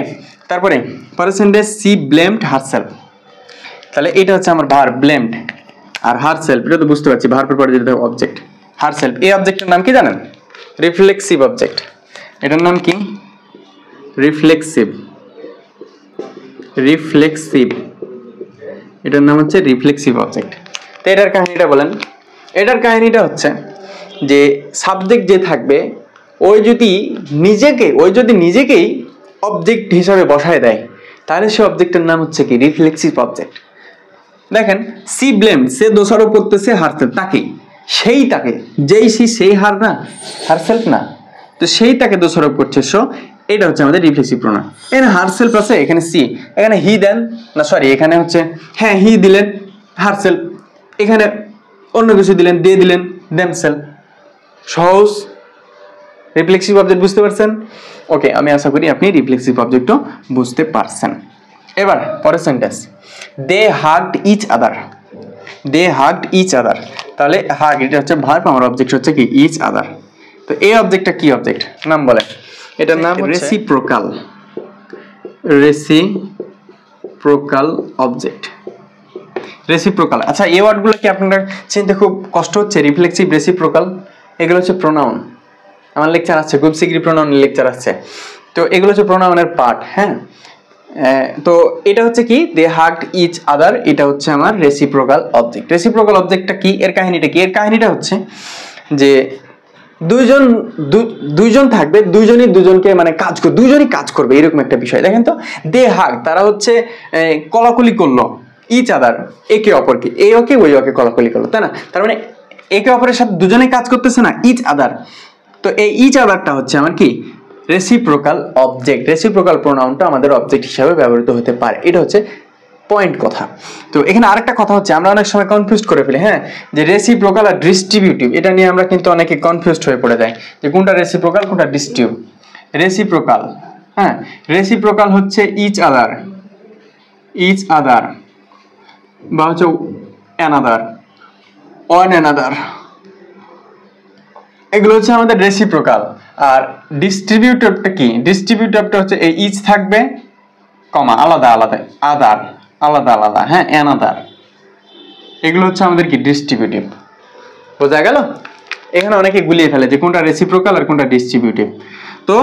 [SPEAKER 1] তারপরে পার্সেন্টেজ সি ব্লেমড হারসেলফ, তাহলে এটা হচ্ছে আমার ভার্ব ব্লেমড, আর হারসেলফ এটা তো বুঝতে পারছি, ভার্বের পরে যেটা অবজেক্ট হারসেলফ। এই অবজেক্টের নাম কি জানেন? Reflexive object. এটার নাম কি? রিফ্লেক্সিভ। রিফ্লেক্সিভ, এটার নাম হচ্ছে রিফ্লেক্সিভ অবজেক্ট। তো এটার কাহিনীটা বলেন। এটার কাহিনীটা হচ্ছে যে সাবজেক্ট যে থাকবে ওই যদি নিজেকেই অবজেক্ট হিসাবে বসায় দেয়, তাহলে সে অবজেক্টের নাম হচ্ছে কি? Reflexive object. দেখেন সি ব্লেম, সে দোষারোপ করতেছে হারসেলফ, তাকে, সেই তাকে, যেই সেই হার না, হারসেলফ না, তো সেই তাকে দোষারোপ করছে। সো এটা হচ্ছে আমাদের রিফ্লেক্সিভ প্রোনাউন। এখানে হারসেলফ আছে, এখানে সি, এখানে হি দেন না, সরি এখানে হচ্ছে হ্যাঁ হি দিলেন হারসেলফ, এখানে অন্য কিছু দিলেন, দে দিলেন দেমসেলফ। সহজ রিফ্লেক্সিভ অবজেক্ট বুঝতে পারছেন? ওকে, আমি আশা করি আপনি রিফ্লেক্সিভ অবজেক্টও বুঝতে পারছেন। এবার পরের sentence, they hugged each other. They hugged each other, তাহলে হাগ এটা হচ্ছে ভার্ব, আমার অবজেক্ট হচ্ছে কি? Each other. তো এই অবজেক্টটা কি অবজেক্ট? নাম বলেন। এটার নাম রেসিপ্রোকাল। Reciprocal object, reciprocal. আচ্ছা, এই ওয়ার্ডগুলো কি আপনার চিনতে খুব কষ্ট হচ্ছে? রিফ্লেক্সিভ, রেসিপ্রোকাল, এগুলো হচ্ছে প্রোনাউন। আমার লেকচার আছে, খুব শীঘ্রই প্রোনাউনের লেকচার আছে, তো এগুলো হচ্ছে প্রোনাউনের পার্ট। হ্যাঁ, তো এটা হচ্ছে কি? দে হাগড ইচ আদার, এটা হচ্ছে আমার রেসিপ্রোকাল অবজেক্ট। রেসিপ্রোকাল অবজেক্টটা কি? এর কাহিনীটা কি? এর কাহিনীটা হচ্ছে যে দুইজন থাকবে, দুইজনই দুজনকে মানে দুইজনই কাজ করবে, এরকম একটা বিষয়। দেখেন তো, দে হাগ, তারা হচ্ছে কলাকলি করলো, ইচ আদার একে অপরকে, এই ওকে ওই ওকে কলাকলি করলো, তাই না? তার মানে একে অপরের সাথে দুজনেই কাজ করতেছে না, ইচ আদার। তো এই ইচ আদারটা হচ্ছে আমার কি? Reciprocal object. রেসিপ্রোকাল প্রোনাউনটা আমাদের অবজেক্ট হিসাবে ব্যবহৃত হতে পারে, এটা হচ্ছে পয়েন্ট কথা। তো এখানে আরেকটা কথা হচ্ছে, আমরা অনেক সময় কনফিউজ করে ফেলি, হ্যাঁ, যে রেসিপ্রোকাল আর ডিস্ট্রিবিউটিভ, এটা নিয়ে আমরা কিন্তু অনেকে কনফিউজড হয়ে পড়ে যাই, যে কোনটা রেসিপ্রোকাল কোনটা ডিস্ট্রিবিউটিভ। রেসিপ্রোকাল, হ্যাঁ, রেসিপ্রোকাল হচ্ছে ইচ আদার, ইচ আদার বা হচ্ছে অ্যানাদার, অন অ্যানাদার, এগুলো হচ্ছে আমাদের রেসিপ্রোকাল। আর ডিস্ট্রিবিউটিভটা কি? ডিস্ট্রিবিউটিভটা হচ্ছে এই ইচ থাকবে কমা আলাদা আলাদা, আদার আলাদা আলাদা, হ্যাঁ অ্যানাদার, এগুলো হচ্ছে আমাদের কি? ডিস্ট্রিবিউটিভ। বোঝা গেল? এখানে অনেকে গুলিয়ে ফেলে যে কোনটা রেসিপ্রোকাল আর কোনটা ডিস্ট্রিবিউটিভ। তো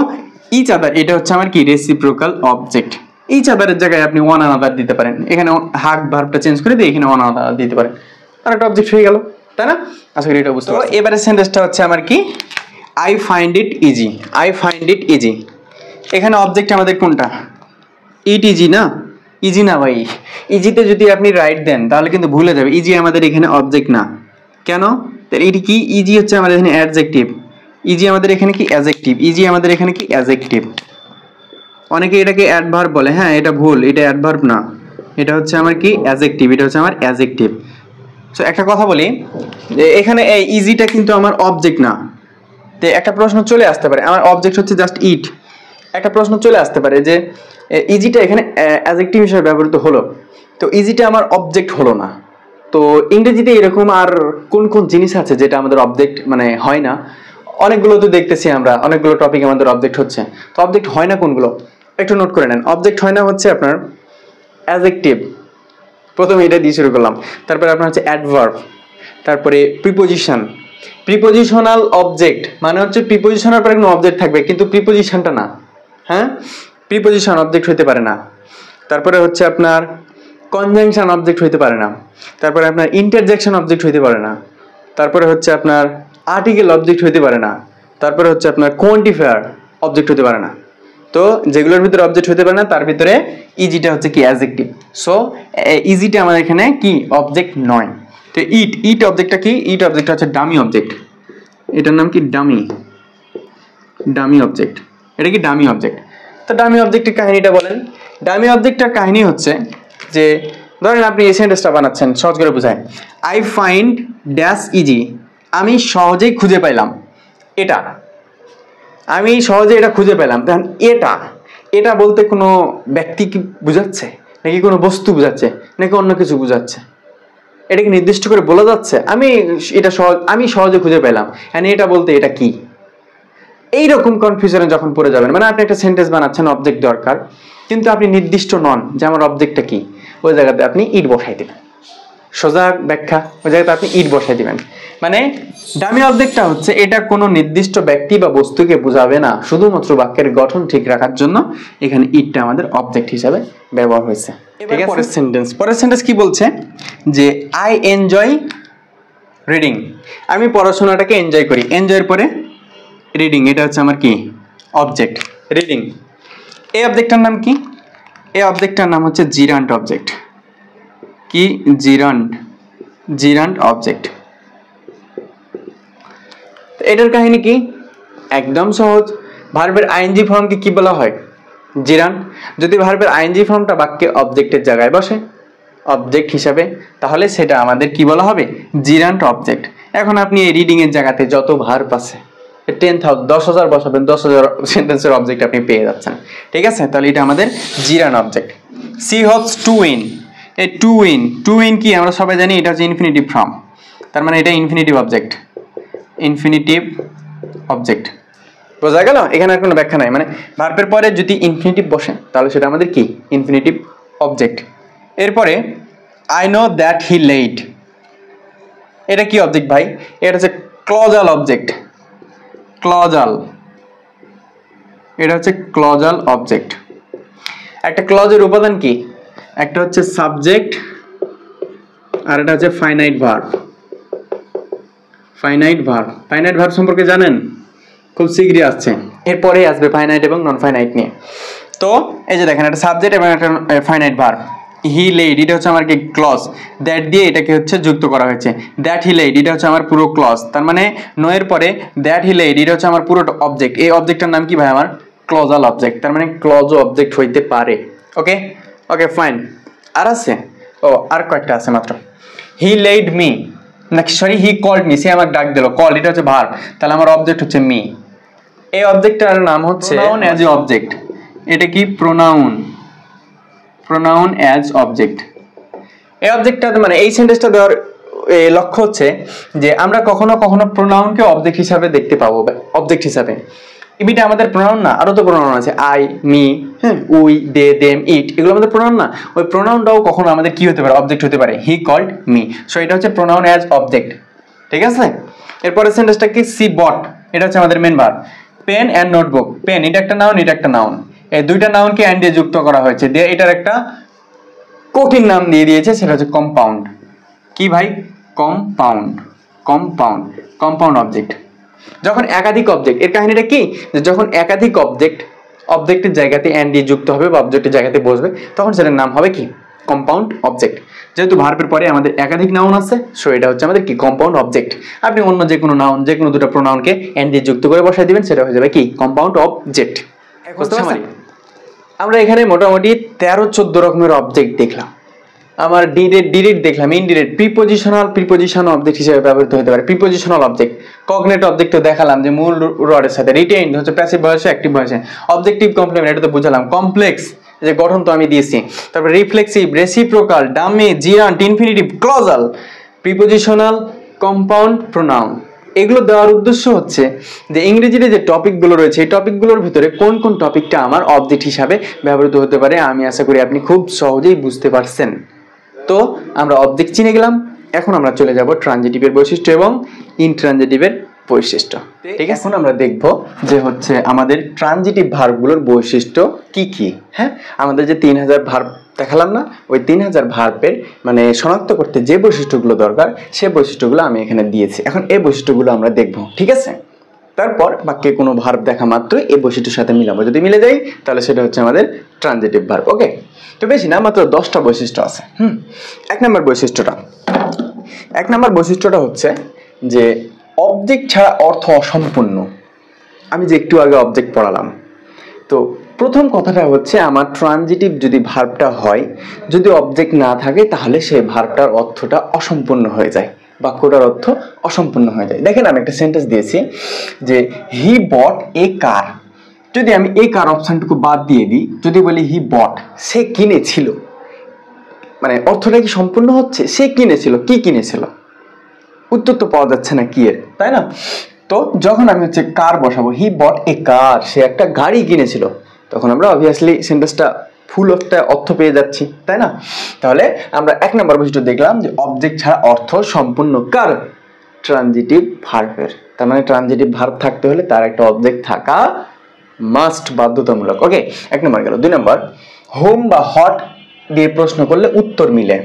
[SPEAKER 1] ইচ আদার এটা হচ্ছে আমার কি? Reciprocal object. ইচ আদারের জায়গায় আপনি ওয়ান আনাদার দিতে পারেন, এখানে হাগ ভার্বটা চেঞ্জ করে দিয়ে এখানে ওয়ান আনাদার দিতে পারেন, আর একটা অবজেক্ট হয়ে গেল, তাই না? আশা করি এটা বুঝতে পারছেন। এবারে সেন্টেন্সটা হচ্ছে আমার কি? I find it easy. I find it easy, এখানে অবজেক্ট আমাদের কোনটা? ইট ইজি না? ইজি না ভাই, ইজিতে যদি আপনি রাইট দেন তাহলে কিন্তু ভুলে যাবে, ইজি আমাদের এখানে অবজেক্ট না। কেন? এটি কি? ইজি হচ্ছে আমাদের এখানে অ্যাডজেক্টিভ, ইজি আমাদের এখানে কি? অ্যাডজেক্টিভ, ইজি আমাদের এখানে কি? অ্যাডজেক্টিভ। অনেকে এটাকে অ্যাডভার্ব বলে, হ্যাঁ এটা ভুল, এটা অ্যাডভার্ব না, এটা হচ্ছে আমার কি? অ্যাডজেক্টিভ, এটা হচ্ছে আমার অ্যাডজেক্টিভ। সো একটা কথা বলি, যে এখানে এই ইজিটা কিন্তু আমার অবজেক্ট না। তো একটা প্রশ্ন চলে আসতে পারে, আমার অবজেক্ট হচ্ছে জাস্ট ইট, একটা প্রশ্ন চলে আসতে পারে যে ইজিটা এখানে অ্যাডজেক্টিভ হিসেবে ব্যবহৃত হলো, তো ইজিটা আমার অবজেক্ট হলো না। তো ইংরেজিতে এরকম আর কোন কোন জিনিস আছে যেটা আমাদের অবজেক্ট মানে হয় না? অনেকগুলো তো দেখতেছি আমরা, অনেকগুলো টপিক আমাদের অবজেক্ট হচ্ছে, তো অবজেক্ট হয় না কোনগুলো একটু নোট করে নেন। অবজেক্ট হয় না হচ্ছে আপনার অ্যাডজেক্টিভ, প্রথমে এটা দিয়ে শুরু করলাম। তারপরে আপনার হচ্ছে অ্যাডভার্ব, তারপরে প্রিপোজিশন। প্রিপোজিশনাল অবজেক্ট মানে হচ্ছে প্রিপোজিশনের পরে কোনো অবজেক্ট থাকবে কিন্তু প্রিপোজিশনটা না, হ্যাঁ, প্রিপোজিশন অবজেক্ট হইতে পারে না। তারপরে হচ্ছে আপনার কনজাংশন অবজেক্ট হইতে পারে না। তারপরে আপনার ইন্টারজেকশন অবজেক্ট হইতে পারে না। তারপরে হচ্ছে আপনার আর্টিকেল অবজেক্ট হইতে পারে না। তারপরে হচ্ছে আপনার কোয়ান্টিফায়ার অবজেক্ট হতে পারে না। তো যেগুলোর ভিতরে অবজেক্ট হতে পারে না তার ভিতরে ইজিটা হচ্ছে কি অ্যাডজেক্টিভ। সো ইজিটা আমার এখানে কি অবজেক্ট নয়। তো ইট অবজেক্টটা কি? ইট অবজেক্টটা হচ্ছে ডামি অবজেক্ট। এটার নাম কি? Dummy object. এটা কি ডামি অবজেক্ট? তো ডামি অবজেক্টের কাহিনীটা বলেন। ডামি অবজেক্টটার কাহিনী হচ্ছে যে ধরেন আপনি এই সেন্টেন্সটা বানাচ্ছেন, সহজ করে বোঝায়, আই ফাইন্ড ড্যাশ ইজি, আমি সহজেই খুঁজে পাইলাম এটা, আমি সহজে এটা খুঁজে পেলাম। তখন এটা বলতে কোনো ব্যক্তি কি বোঝাচ্ছে, নাকি কোনো বস্তু বোঝাচ্ছে, নাকি অন্য কিছু বোঝাচ্ছে? এটাকে নির্দিষ্ট করে বলা যাচ্ছে আমি সহজে খুঁজে পেলাম, এটা বলতে এটা কি? এইরকম কনফিউশনে যখন পড়ে যাবেন, মানে আপনি একটা সেন্টেন্স বানাচ্ছেন, অবজেক্ট দরকার, কিন্তু আপনি নির্দিষ্ট নন যে আমার অবজেক্টটা কি, ওই জায়গাতে আপনি ইট বসাই দেবেন। সোজা ব্যাখ্যা, ওই জায়গাতে আপনি ইট বসাই দিবেন। মানে ডামি অবজেক্টটা হচ্ছে এটা কোনো নির্দিষ্ট ব্যক্তি বা বস্তুকে বোঝাবে না, শুধুমাত্র বাক্যের গঠন ঠিক রাখার জন্য এখানে ইটটা আমাদের অবজেক্ট হিসাবে ব্যবহার হয়েছে। ঠিক আছে, পরের সেন্টেন্স কি বলছে যে আই এনজয় রিডিং, আমি পড়াশোনাটাকে এনজয় করি। এনজয়ের পরে রিডিং, এটা হচ্ছে আমার কি অবজেক্ট, রিডিং। এই অবজেক্টটার নাম কি? এই অবজেক্টটার নাম হচ্ছে জিরান্ট অবজেক্ট। কি? Gerund object. এটার কাহিনী কি? একদম সহজ। ভার্বের আইএনজি ফর্মকে কি বলা হয়? জিরান্ট। যদি ভার্বের আইএনজি ফর্মটা বাক্যে অবজেক্টের জায়গায় বসে অবজেক্ট হিসাবে, তাহলে সেটা আমাদের কি বলা হবে? Gerund object. এখন আপনি এই রিডিং এর জায়গাতে যত ভার্ব আছে 10,000 বসাবেন, 10,000 সেন্টেন্সের অবজেক্ট আপনি পেয়ে যাচ্ছেন। ঠিক আছে, তাহলে এটা আমাদের gerund object. She hopes to win, এই টু উইন কি আমরা সবাই জানি, এটা হচ্ছে ইনফিনিটিভ ফর্ম, তার মানে এটা ইনফিনিটিভ অবজেক্ট। বোঝা গেল? এখানে আর কোনো ব্যাখ্যা নাই, মানে ভার্বের পরে যদি ইনফিনিটিভ বসে তাহলে সেটা আমাদের কি ইনফিনিটিভ অবজেক্ট। এরপরে I know that he let, এটা কি অবজেক্ট ভাই? এটা হচ্ছে ক্লজাল অবজেক্ট। এটা হচ্ছে ক্লজাল অবজেক্ট। একটা ক্লজের উপাদান কি? একটা হচ্ছে সাবজেক্ট আর এটা হচ্ছে ফাইনাইট ভার্ব। ফাইনাইট ভার্ব সম্পর্কে জানেন? খুব শীঘ্রই আসছে, এরপরে আসবে ফাইনাইট এবং নন ফাইনাইট নিয়ে। তো এই যে দেখেন, একটা সাবজেক্ট এবং একটা ফাইনাইট ভার্ব। হি লেড, এটা হচ্ছে আমার কি ক্লজ, দ্যাট দিয়ে এটাকে হচ্ছে যুক্ত করা হয়েছে। দ্যাট হি লেড, এটা হচ্ছে আমার পুরো ক্লজ, তার মানে নো এর পরে দ্যাট হি লেড, এটা হচ্ছে আমার পুরো অবজেক্ট। এই অবজেক্টটার নাম কি ভাই? আমার ক্লজাল অবজেক্ট, তার মানে ক্লজ অবজেক্ট হইতে পারে। Okay fine. আর আছে? আর কয়েকটা আছে মাত্র। হি লেড মি, নাকি সরি হি কল্ড মি, সে আমার ডাক দিল। কল, এটা হচ্ছে ভার্ব, তাহলে আমার অবজেক্ট হচ্ছে মি। এই অবজেক্টটার নাম হচ্ছে প্রোনাউন অ্যাজ অবজেক্ট। এটা কি? Pronoun as object. এই অবজেক্টটা মানে এই সেন্টেন্সটা দেওয়ার লক্ষ্য হচ্ছে যে আমরা কখনো কখনো প্রোনাউনকে অবজেক্ট হিসাবে দেখতে পাবো, অবজেক্ট হিসাবে। ইমিটা আমাদের প্রোনাউন না, আরো তো প্রোনাউন আছে, আই, মি, হ্যাঁ, উই, দে, দেম, ইট, এগুলো আমাদের প্রোনাউন না? ওই প্রোনাউনটাও কখনো আমাদের কি হতে পারে? অবজেক্ট হতে পারে। হি কল্ড মি, সো এটা হচ্ছে প্রোনাউন অ্যাজ অবজেক্ট। ঠিক আছে, এরপরে সেন্টেন্সটা কি? সি বট, এটা হচ্ছে আমাদের main verb. Pen and notebook, pen এটা একটা নাউন, এটা একটা নাউন, এই দুইটা নাউনকে অ্যান্ড দিয়ে যুক্ত করা হয়েছে, দিয়ে এটার একটা কঠিন নাম দিয়ে দিয়েছে, সেটা হচ্ছে কম্পাউন্ড। কি ভাই? Compound object. যখন একাধিক অবজেক্ট, এর কাহিনীটা কি, যে যখন একাধিক অবজেক্টের জায়গাতে অ্যান্ড দিয়ে যুক্ত হবে বা অবজেক্টের জায়গাতে বসবে, তখন সেটার নাম হবে কি কম্পাউন্ড অবজেক্ট। যেহেতু ভার্বের পরে আমাদের একাধিক নাউন আছে, সো এটা হচ্ছে আমাদের কি কম্পাউন্ড অবজেক্ট। আপনি অন্য যে কোনো নাউন, যে কোনো দুটো প্রোনাউনকে অ্যান্ড দিয়ে যুক্ত করে বসাই দিবেন, সেটা হয়ে যাবে কি কম্পাউন্ড অবজেক্ট। আমরা এখানে মোটামুটি 13-14 রকমের অবজেক্ট দেখলাম। আমার ডিরেক্ট দেখলাম, ইনডিরেক্ট, প্রিপোজিশন অবজেক্ট হিসেবে ব্যবহৃত হতে পারে। প্রিপোজিশনাল অবজেক্ট, কগনেট অবজেক্টও দেখালাম যে মূল রডের সাথে, রিটেইনড হচ্ছে প্যাসিভ ভয়েসে, অ্যাক্টিভ ভয়েসে, অবজেক্টিভ কমপ্লিমেন্ট এটা তো বুঝালাম, কমপ্লেক্স যে গঠন তো আমি দিয়েছি, তারপর reflexive, reciprocal, dummy, gerund, infinitive, clausal, prepositional, compound, pronoun. এগুলো দেওয়ার উদ্দেশ্য হচ্ছে যে ইংরেজিতে যে টপিকগুলো রয়েছে, এই টপিকগুলোর ভিতরে কোন কোন টপিকটা আমার অবজেক্ট হিসাবে ব্যবহৃত হতে পারে। আমি আশা করি আপনি খুব সহজেই বুঝতে পারছেন। তো আমরা অবজেক্ট চিনে গেলাম, এখন আমরা চলে যাব ট্রানজিটিভের বৈশিষ্ট্য এবং ইনট্রানজিটিভের বৈশিষ্ট্য। ঠিক আছে, এখন আমরা দেখব যে হচ্ছে আমাদের ট্রানজিটিভ ভার্বগুলোর বৈশিষ্ট্য কি কি। হ্যাঁ, আমাদের যে 3000 ভার্ব দেখালাম না, ওই 3000 ভার্বের মানে শনাক্ত করতে যে বৈশিষ্ট্যগুলো দরকার সে বৈশিষ্ট্যগুলো আমি এখানে দিয়েছি। এখন এই বৈশিষ্ট্যগুলো আমরা দেখব, ঠিক আছে। তারপর বাক্যে কোনো ভার্ব দেখা মাত্রই এই বৈশিষ্ট্যের সাথে মিলাবো, যদি মিলে যায় তাহলে সেটা হচ্ছে আমাদের ট্রানজিটিভ ভার্ব। ওকে, তো বেশি না, মাত্র 10টা বৈশিষ্ট্য আছে। এক নম্বর বৈশিষ্ট্যটা হচ্ছে যে অবজেক্ট ছাড়া অর্থ অসম্পূর্ণ। আমি যে একটু আগে অবজেক্ট পড়ালাম, তো প্রথম কথাটা হচ্ছে আমার ট্রানজিটিভ যদি ভার্বটা হয়, যদি অবজেক্ট না থাকে তাহলে সেই ভার্বটার অর্থটা অসম্পূর্ণ হয়ে যায়, বাক্যটার অর্থ অসম্পূর্ণ হয়ে যায়। দেখেন আমি একটা সেন্টেন্স দিয়েছি যে হি বট এ কার। যদি আমি এই কার অপশনটুকু বাদ দিয়ে দিই, যদি বলি হি বট, সে কিনেছিল, মানে অর্থটা কি সম্পূর্ণ হচ্ছে? সে কিনেছিল, কি কিনেছিল? উত্তর তো পাওয়া যাচ্ছে না কি এর, তাই না? তো যখন আমি হচ্ছে কার বসাবো, হি বট এ কার, সে একটা গাড়ি কিনেছিল, তখন আমরা অবভিয়াসলি সেন্টেন্সটা ফুল একটা অর্থ পেয়ে যাচ্ছি, তাই না? তাহলে আমরা এক নম্বর বৈশিষ্ট্য দেখলাম যে অবজেক্ট ছাড়া অর্থ সম্পূর্ণ কার? ট্রানজিটিভ ভার্বের। তার মানে ট্রানজিটিভ ভার্ব থাকতে হলে তার একটা অবজেক্ট থাকা মাস্ট, বাধ্যতামূলক। ওকে, এক নম্বর গেল। 2 নম্বর, হোম বা হট দিয়ে প্রশ্ন করলে উত্তর মিলে।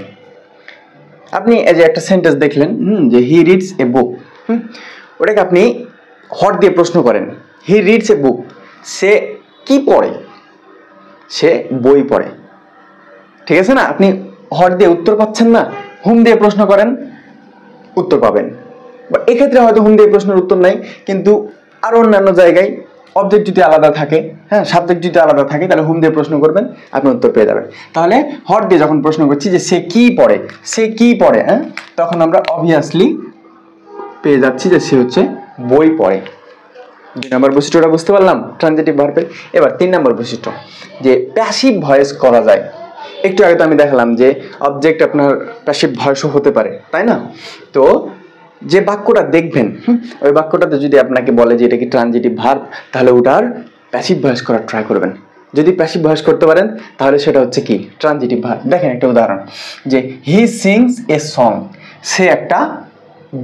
[SPEAKER 1] আপনি এই যে একটা সেন্টেন্স দেখলেন যে হি রিডস এ বুক, ওটাকে আপনি হট দিয়ে প্রশ্ন করেন, হি রিডস এ বুক, সে কি পড়ে? সে বই পড়ে, ঠিক আছে না? আপনি হট দিয়ে উত্তর পাচ্ছেন না, হুম দিয়ে প্রশ্ন করেন, উত্তর পাবেন। বা এক্ষেত্রে হয়তো হুম দিয়ে প্রশ্নের উত্তর নাই, কিন্তু আরো অন্যান্য জায়গায় অবজেক্ট যদি আলাদা থাকে, হ্যাঁ, সাবজেক্ট যদি আলাদা থাকে, তাহলে হুম দিয়ে প্রশ্ন করবেন, আপনি উত্তর পেয়ে যাবেন। তাহলে হট দিয়ে যখন প্রশ্ন করছি যে সে কি পড়ে, সে কি পড়ে, হ্যাঁ, তখন আমরা অবভিয়াসলি পেয়ে যাচ্ছি যে সে হচ্ছে বই পড়ে। 2 নম্বর বৈশিষ্ট্যটা বুঝতে পারলাম ট্রানজিটিভ ভার্বের। এবার 3 নম্বর বৈশিষ্ট্য, যে প্যাসিভ ভয়েস করা যায়। একটু আগে তো আমি দেখালাম যে অবজেক্ট আপনার প্যাসিভ ভয়েসও হতে পারে, তাই না? তো যে বাক্যটা দেখবেন, ওই বাক্যটাতে যদি আপনাকে বলে যে এটা কি ট্রানজিটিভ ভার্ব, তাহলে ওটার প্যাসিভ ভয়েস করার ট্রাই করবেন। যদি প্যাসিভ ভয়েস করতে পারেন তাহলে সেটা হচ্ছে কি ট্রানজিটিভ ভার্ব। দেখেন একটা উদাহরণ, যে হি সিংস এ সং, সে একটা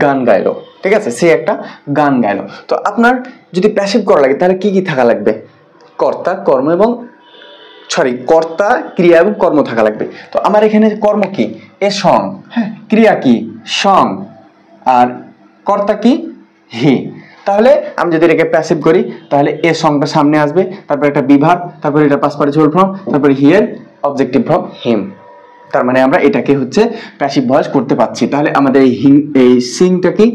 [SPEAKER 1] গান গাইলো, ঠিক আছে, সে একটা গান গাইলো। তো আপনার যদি প্যাসিভ করা লাগে তাহলে কি কি থাকা লাগবে? কর্তা, কর্ম এবং কর্তা, ক্রিয়া এবং কর্ম থাকা লাগবে। তো আমার এখানে কর্ম কি? এ সং, হ্যাঁ, ক্রিয়া কি? সং, আর কর্তা কি? হি। তাহলে আমি যদি এটাকে প্যাসিভ করি তাহলে এ সংটা সামনে আসবে, তারপর একটা বিভার্ব, তারপর এটা পাস্ট পার্টিসিপল ফর্ম, তারপর হিয়ার অবজেক্টিভ ফর্ম হিম। তার মানে আমরা এটাকে হচ্ছে প্যাসিভ ভয়েস করতে পাচ্ছি। তাহলে আমাদের এই সিংটা কি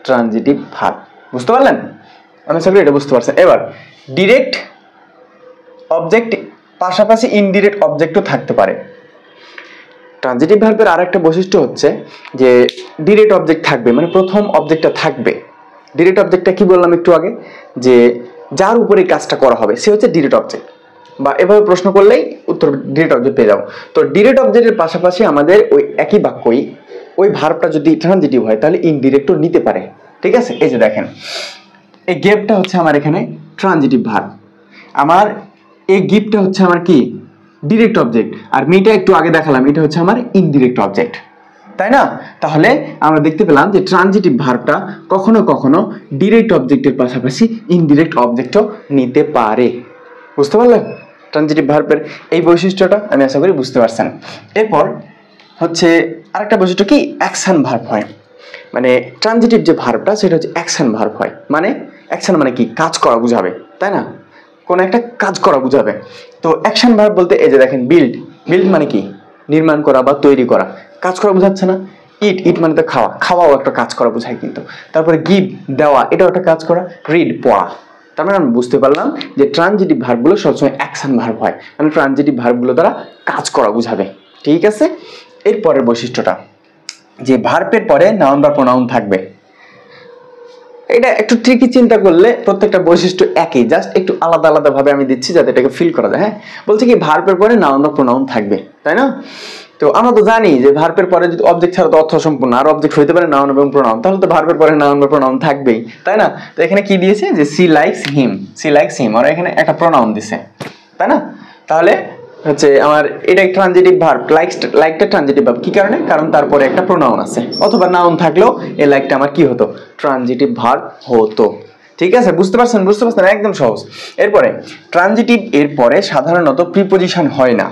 [SPEAKER 1] ট্রানজিটিভ ভার্ব। বুঝতে পারলেন? আমি আশা করি এটা বুঝতে পারছেন। এবার ডিরেক্ট অবজেক্ট পাশাপাশি ইনডিরেক্ট অবজেক্টও থাকতে পারে। ট্রানজিটিভ ভার্বের আরেকটা বৈশিষ্ট্য হচ্ছে যে ডিরেক্ট অবজেক্ট থাকবে, মানে প্রথম অবজেক্টটা থাকবে। ডিরেক্ট অবজেক্টটা কি বললাম একটু আগে, যে যার উপরে কাজটা করা হবে সে হচ্ছে ডিরেক্ট অবজেক্ট, বা এভাবে প্রশ্ন করলেই উত্তর ডিরেক্ট অবজেক্ট পেয়ে যাবো। তো ডিরেক্ট অবজেক্টের পাশাপাশি আমাদের ওই একই বাক্যই ওই ভার্বটা যদি ট্রানজিটিভ হয় তাহলে ইনডিরেক্টও নিতে পারে, ঠিক আছে? এই যে দেখেন, এই গেভটা হচ্ছে আমার এখানে ট্রানজিটিভ ভার্ব, আমার এই গিফটটা হচ্ছে আমার কি ডিরেক্ট অবজেক্ট, আর মিটা একটু আগে দেখালাম এটা হচ্ছে আমার ইনডিরেক্ট অবজেক্ট, তাই না? তাহলে আমরা দেখতে পেলাম যে ট্রানজিটিভ ভার্বটা কখনো কখনো ডিরেক্ট অবজেক্টের পাশাপাশি ইনডিরেক্ট অবজেক্টও নিতে পারে। বুঝতে পারলেন ট্রানজিটিভ ভার্বের এই বৈশিষ্ট্যটা? আমি আশা করি বুঝতে পারছেন। এরপর হচ্ছে আরেকটা বৈশিষ্ট্য কি, অ্যাকশন ভার্ব হয়। মানে ট্রানজিটিভ যে ভার্বটা সেটা হচ্ছে অ্যাকশন ভার্ব হয়। মানে অ্যাকশন মানে কি, কাজ করা বুঝাবে, তাই না? কোন একটা কাজ করা বুঝাবে। তো অ্যাকশন ভার্ব বলতে এই যে দেখেন, বিল্ড, বিল্ড মানে কি নির্মাণ করা বা তৈরি করা, কাজ করা বোঝাচ্ছে না? ইট, ইট মানে তো খাওয়া, খাওয়াও একটা কাজ করা বোঝায় কিন্তু। তারপরে গিভ, দেওয়া, এটাও একটা কাজ করা। রিড, পড়া। তার মানে আমি বুঝতে পারলাম যে ট্রানজিটিভ ভার্বগুলো সবসময় অ্যাকশন ভার্ব হয়, মানে ট্রানজিটিভ ভার্বগুলো দ্বারা কাজ করা বোঝাবে, ঠিক আছে? এর পরের বৈশিষ্ট্যটা, যে ভার্বের পরে নাউন বা প্রোনাউন থাকবে। এটা একটু ট্রিকি, চিন্তা করলে প্রত্যেকটা বৈশিষ্ট্য একই, জাস্ট একটু আলাদা আলাদা ভাবে আমি দিচ্ছি যাতে এটাকে ফিল করা যায়। হ্যাঁ, বলছে কি ভার্বের পরে নাউন বা প্রোনাউন থাকবে, তাই না? তো আমরা তো জানি যে ভার্বের পরে যদি অবজেক্ট ছাড়া তো অর্থ সম্পূর্ণ, আর অবজেক্ট হইতে পারে নাউন এবং প্রোনাউন, তাহলে তো ভার্বের পরে নাউন বা প্রোনাউন থাকবেই, তাই না? তো এখানে কি দিয়েছে যে she likes him, she likes him, আর এখানে একটা প্রোনাউন দিছে, তাই না? তাহলে হচ্ছে আমার এটা ট্রানজিটিভ ভার্ব, লাইকটা ট্রানজিটিভ ভার্ব। কি কারণে? কারণ তারপরে একটা প্রোনাউন আছে, অথবা নাউন থাকলেও এই লাইকটা আমার কি হতো? ট্রানজিটিভ ভার্ব হতো। ঠিক আছে, বুঝতে পারছেন? একদম সহজ। এরপরে ট্রানজিটিভ এর পরে সাধারণত প্রিপোজিশন হয় না,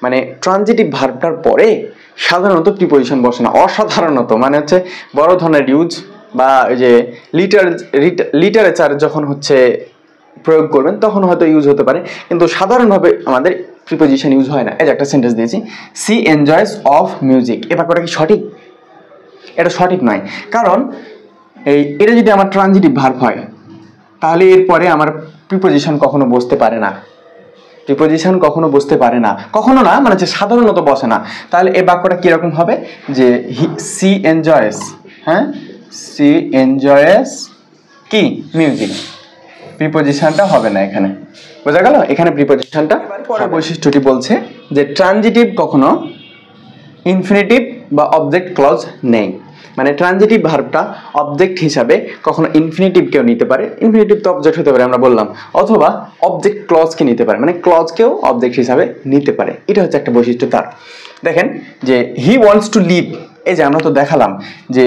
[SPEAKER 1] মানে ট্রানজিটিভ ভার্বটার পরে সাধারণত প্রিপোজিশন বসে না। অসাধারণত মানে হচ্ছে বড় ধরনের ইউজ বা ওই যে লিটারেচার যখন হচ্ছে প্রয়োগ করবেন তখন হয়তো ইউজ হতে পারে, কিন্তু সাধারণভাবে আমাদের প্রিপোজিশন ইউজ হয় না। এই যে একটা সেন্টেন্স দিয়েছি, সি এনজয়স অফ মিউজিক, এ বাক্যটা কি সঠিক? এটা সঠিক নয়, কারণ এটা যদি আমার ট্রানজিটিভ ভার্ব হয় তাহলে এরপরে আমার প্রিপোজিশন কখনো বসতে পারে না, কখনো না, মানে যে সাধারণত বসে না। তাহলে এই বাক্যটা কিরকম হবে? যে সি এনজয়স, হ্যাঁ, সি এনজয়স কি মিউজিক, প্রিপোজিশনটা হবে না এখানে। বোঝা গেল? এখানে প্রিপোজিশনটা। পরের বৈশিষ্ট্যটি বলছে যে ট্রানজিটিভ কখনো ইনফিনিটিভ বা অবজেক্ট ক্লজ নেই, মানে ট্রানজিটিভ ভার্বটা অবজেক্ট হিসাবে কখনো ইনফিনিটিভকেও নিতে পারে, ইনফিনিটিভ তো অবজেক্ট হতে পারে আমরা বললাম, অথবা অবজেক্ট ক্লজকে নিতে পারে, মানে ক্লজকেও অবজেক্ট হিসাবে নিতে পারে। এটা হচ্ছে একটা বৈশিষ্ট্য তার। দেখেন যে হি ওয়ান্টস টু লিভ, এই যে আমরা তো দেখালাম যে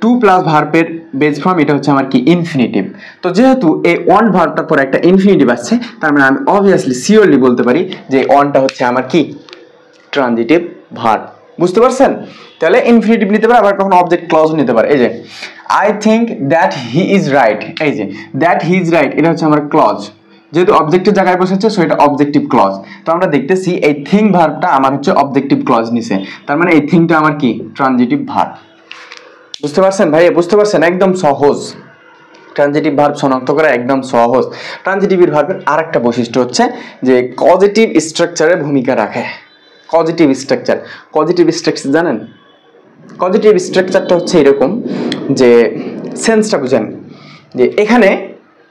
[SPEAKER 1] টু প্লাস ভার্বের বেস ফর্ম এটা হচ্ছে আমার কি? ইনফিনিটিভ। তো যেহেতু এই ওয়ান্ট ভার্বটার পরে একটা ইনফিনিটিভ আসছে, তার মানে আমি অবভিয়াসলি সিওরলি বলতে পারি যে ওয়ান্টটা হচ্ছে আমার কি? Transitive verb. বুঝতে পারছেন? তাহলে ইনফিনিটিভ নিতে পারে, আবার কখনো অবজেক্ট ক্লজ নিতে পারে। এই যে I think that he is right, এই যে দ্যাট হি ইজ রাইট এটা হচ্ছে আমার ক্লজ, যেহেতু অবজেক্টের জায়গায় বসেছে সো এটা অবজেক্টিভ ক্লজ। তো আমরা দেখতেছি এই থিঙ্ক ভার্বটা আমার হচ্ছে অবজেক্টিভ ক্লজ নিছে, তার মানে এই থিঙ্কটা আমার কি? Transitive verb. বুঝতে পারছেন ভাই? বুঝতে পারছেন? একদম সহজ, ট্রানজিটিভ ভার্ব শনাক্ত করা একদম সহজ। ট্রানজিটিভ ভার্বের আরেকটা বৈশিষ্ট্য হচ্ছে যে পজিটিভ স্ট্রাকচারের ভূমিকা রাখে। পজিটিভ স্ট্রাকচার জানেন? পজিটিভ স্ট্রাকচারটা হচ্ছে এরকম যে সেন্সটা বুঝেন, যে এখানে